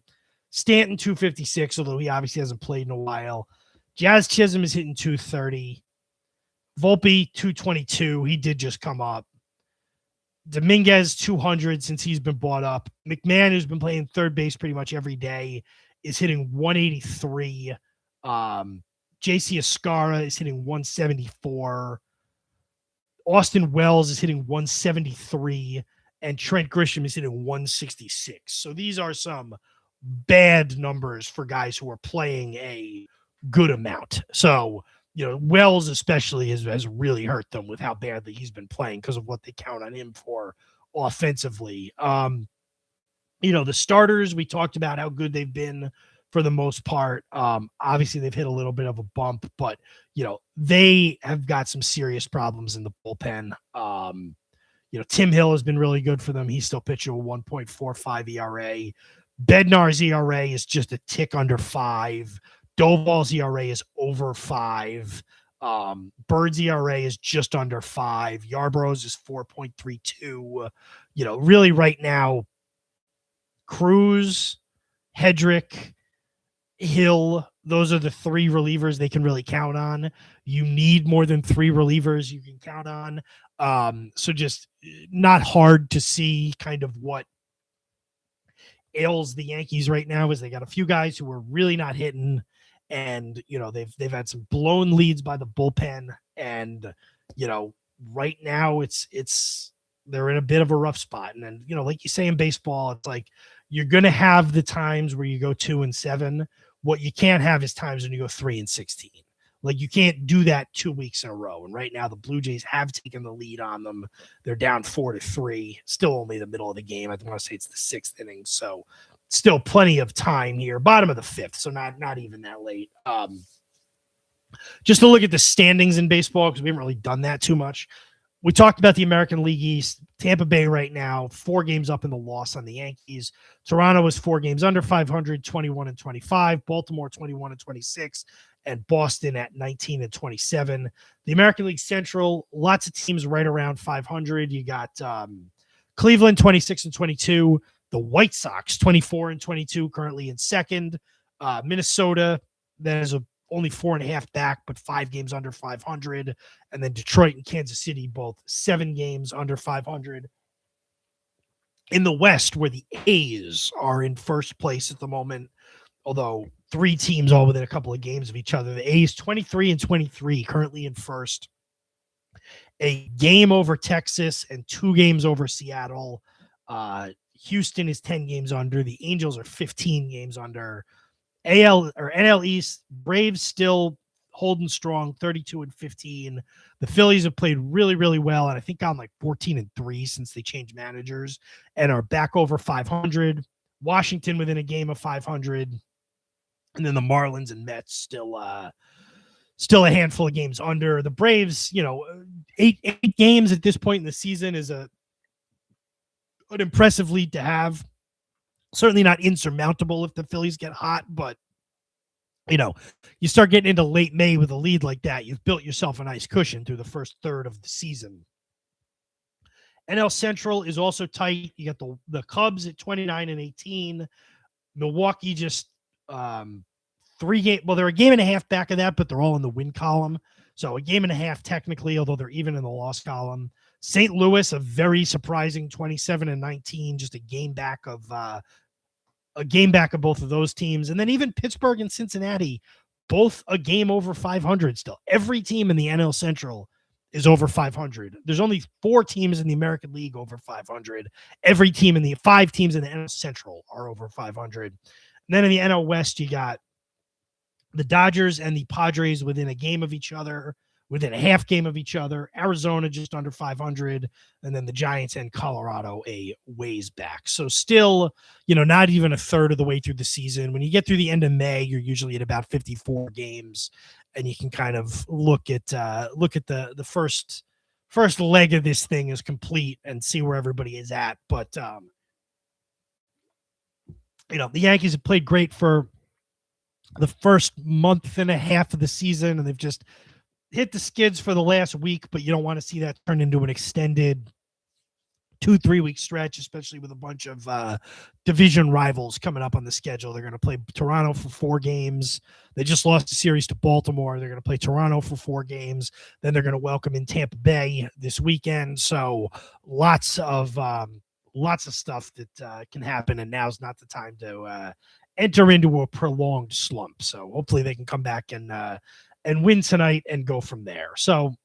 Stanton 256, although he obviously hasn't played in a while. Jazz Chisholm is hitting 230. Volpe 222. He did just come up. Dominguez 200 since he's been brought up. McMahon, who's been playing third base pretty much every day, is hitting 183. JC Escara is hitting 174. Austin Wells is hitting 173. And Trent Grisham is hitting 166. So these are some bad numbers for guys who are playing a good amount. So, Wells especially has really hurt them with how badly he's been playing because of what they count on him for offensively. The starters, we talked about how good they've been for the most part. Obviously, they've hit a little bit of a bump, but, they have got some serious problems in the bullpen. Tim Hill has been really good for them. He's still pitching a 1.45 ERA. Bednar's ERA is just a tick under 5. Doval's ERA is over 5. Bird's ERA is just under 5. Yarborough's is 4.32. Really right now, Cruz, Hedrick, Hill, those are the 3 relievers they can really count on. You need more than 3 relievers you can count on. So just not hard to see kind of what ails the Yankees right now is they got a few guys who are really not hitting, and they've had some blown leads by the bullpen, and right now it's they're in a bit of a rough spot. And then like you say in baseball, it's like you're going to have the times where you go 2-7. What you can't have is times when you go 3-16. Like you can't do that 2 weeks in a row. And right now the Blue Jays have taken the lead on them. They're down 4-3, still only the middle of the game. I want to say it's the 6th inning. So still plenty of time here. Bottom of the 5th. So not even that late. Just to look at the standings in baseball, because we haven't really done that too much. We talked about the American League East. Tampa Bay right now, 4 games up in the loss on the Yankees. Toronto is 4 games under 500, 21-25. Baltimore 21-26, and Boston at 19-27. The American League Central, lots of teams right around 500. You got Cleveland 26-22. The White Sox 24-22, currently in second. Minnesota, that is only 4.5 back, but 5 games under 500. And then Detroit and Kansas City, both 7 games under 500. In the West, where the A's are in first place at the moment, although 3 teams all within a couple of games of each other. The A's 23-23, currently in first. A game over Texas and 2 games over Seattle. Houston is 10 games under. The Angels are 15 games under. NL East, Braves still holding strong, 32-15. The Phillies have played really, really well, and I think gone like 14-3 since they changed managers and are back over 500. Washington within a game of 500, and then the Marlins and Mets still a handful of games under. The Braves, 8 games at this point in the season is an impressive lead to have. Certainly not insurmountable if the Phillies get hot, but you start getting into late May with a lead like that, you've built yourself a nice cushion through the first third of the season. NL Central is also tight. You got the Cubs at 29-18. Milwaukee just 3 game. Well, they're a game and a half back of that, but they're all in the win column. So a game and a half technically, although they're even in the loss column. St. Louis, a very surprising 27-19, just a game back of both of those teams. And then even Pittsburgh and Cincinnati, both a game over 500 still. Every team in the NL Central is over 500. There's only 4 teams in the American League over 500. Every team in the 5 teams in the NL Central are over 500. And then in the NL West, you got the Dodgers and the Padres within a game of each other, within a half game of each other. Arizona just under 500, and then the Giants and Colorado a ways back. So still, not even a third of the way through the season. When you get through the end of May, you're usually at about 54 games, and you can kind of look at the first leg of this thing is complete and see where everybody is at. But the Yankees have played great for the first month and a half of the season, and they've just hit the skids for the last week, but you don't want to see that turn into an extended 2-3 week stretch, especially with a bunch of division rivals coming up on the schedule. They're going to play Toronto for 4 games. They just lost a series to Baltimore. They're going to play Toronto for 4 games. Then they're going to welcome in Tampa Bay this weekend. So lots of stuff that can happen, and now's not the time to enter into a prolonged slump. So hopefully they can come back and win tonight and go from there. So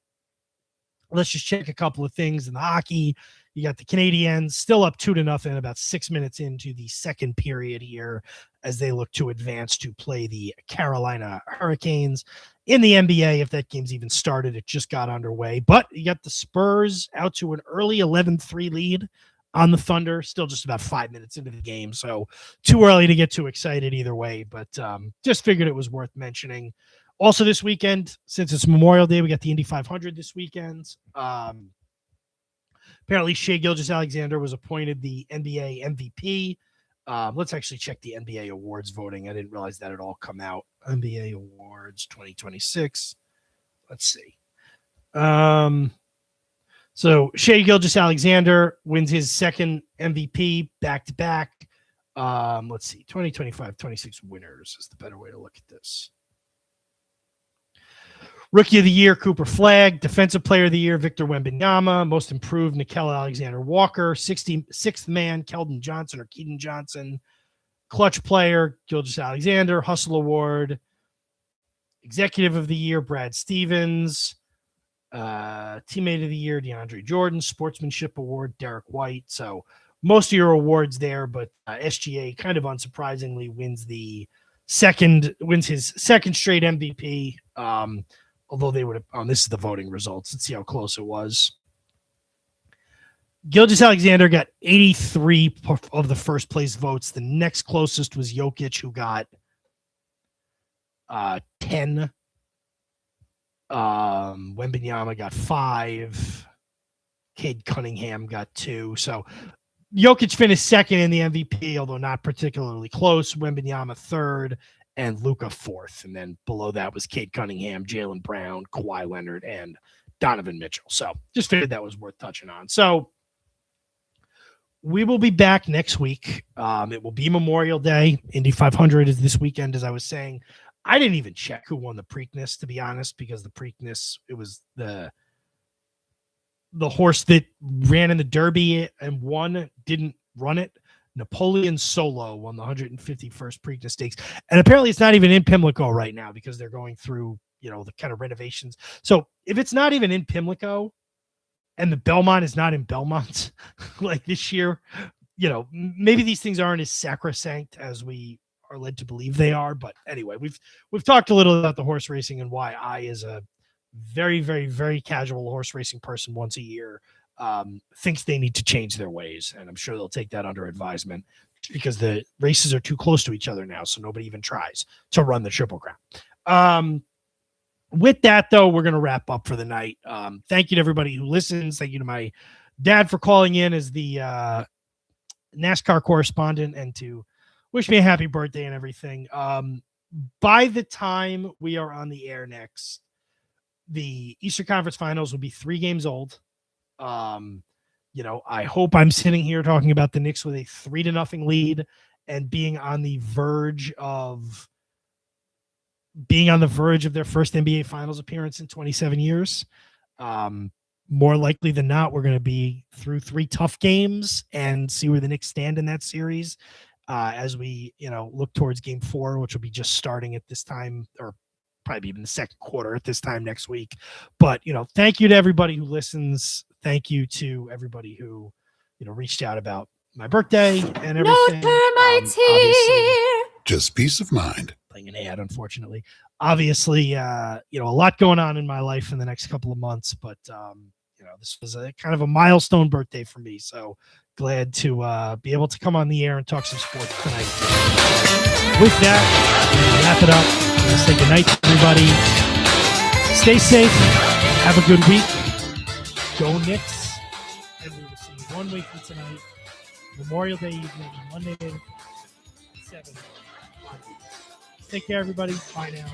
let's just check a couple of things in the hockey. You got the Canadiens still up 2-0, about 6 minutes into the second period here, as they look to advance to play the Carolina Hurricanes. In the NBA, if that game's even started, it just got underway. But you got the Spurs out to an early 11-3 lead on the Thunder, still just about 5 minutes into the game. So too early to get too excited either way, but just figured it was worth mentioning. Also this weekend, since it's Memorial Day, we got the Indy 500 this weekend. Apparently Shai Gilgeous-Alexander was appointed the NBA MVP. Let's actually check the NBA awards voting. I didn't realize that had all come out. NBA awards 2026. let's see. So Shea Gilgeous-Alexander wins his second MVP back-to-back. Let's see, 2025-26 winners is the better way to look at this. Rookie of the Year, Cooper Flagg. Defensive Player of the Year, Victor Wembanyama. Most Improved, Nickeil Alexander-Walker. 66th Man, Keldon Johnson or Keaton Johnson. Clutch Player, Gilgeous-Alexander. Hustle Award. Executive of the Year, Brad Stevens. Teammate of the Year, DeAndre Jordan. Sportsmanship Award, Derek White. So most of your awards there, but SGA kind of unsurprisingly wins his second straight MVP. Although they would have, this is the voting results. Let's see how close it was. Gilgeous-Alexander got 83 of the first place votes. The next closest was Jokic, who got 10. Wembanyama got 5. Cade Cunningham got 2. So Jokic finished second in the MVP, although not particularly close. Wembanyama third, and Luka fourth. And then below that was Cade Cunningham, Jaylen Brown, Kawhi Leonard, and Donovan Mitchell. So just figured that was worth touching on. So we will be back next week. It will be Memorial Day. Indy 500 is this weekend, as I was saying. I didn't even check who won the Preakness, to be honest, because the Preakness, it was the horse that ran in the Derby and won, didn't run it. Napoleon Solo won the 151st Preakness Stakes. And apparently it's not even in Pimlico right now because they're going through, the kind of renovations. So if it's not even in Pimlico and the Belmont is not in Belmont like this year, maybe these things aren't as sacrosanct as we are led to believe they are. But anyway, we've talked a little about the horse racing and why I, as a very, very, very casual horse racing person once a year, thinks they need to change their ways. And I'm sure they'll take that under advisement because the races are too close to each other now. So nobody even tries to run the Triple Crown. With that, though, we're going to wrap up for the night. Thank you to everybody who listens. Thank you to my dad for calling in as the NASCAR correspondent and to wish me a happy birthday and everything. By the time we are on the air next, the Eastern Conference Finals will be 3 games old. I hope I'm sitting here talking about the Knicks with a 3-0 lead and being on the verge of their first NBA Finals appearance in 27 years. More likely than not, we're going to be through 3 tough games and see where the Knicks stand in that series as we, look towards Game 4, which will be just starting at this time, or probably even the second quarter at this time next week. But, thank you to everybody who listens. Thank you to everybody who, reached out about my birthday and everything. Just peace of mind. Playing an ad, unfortunately. Obviously, a lot going on in my life in the next couple of months, but, this was a kind of a milestone birthday for me. So glad to be able to come on the air and talk some sports tonight. With that, we'll wrap it up. Let's say good night to everybody. Stay safe. Have a good week. Go Knicks. And we will see you 1 week from tonight. Memorial Day evening, Monday at 7. Take care, everybody. Bye now.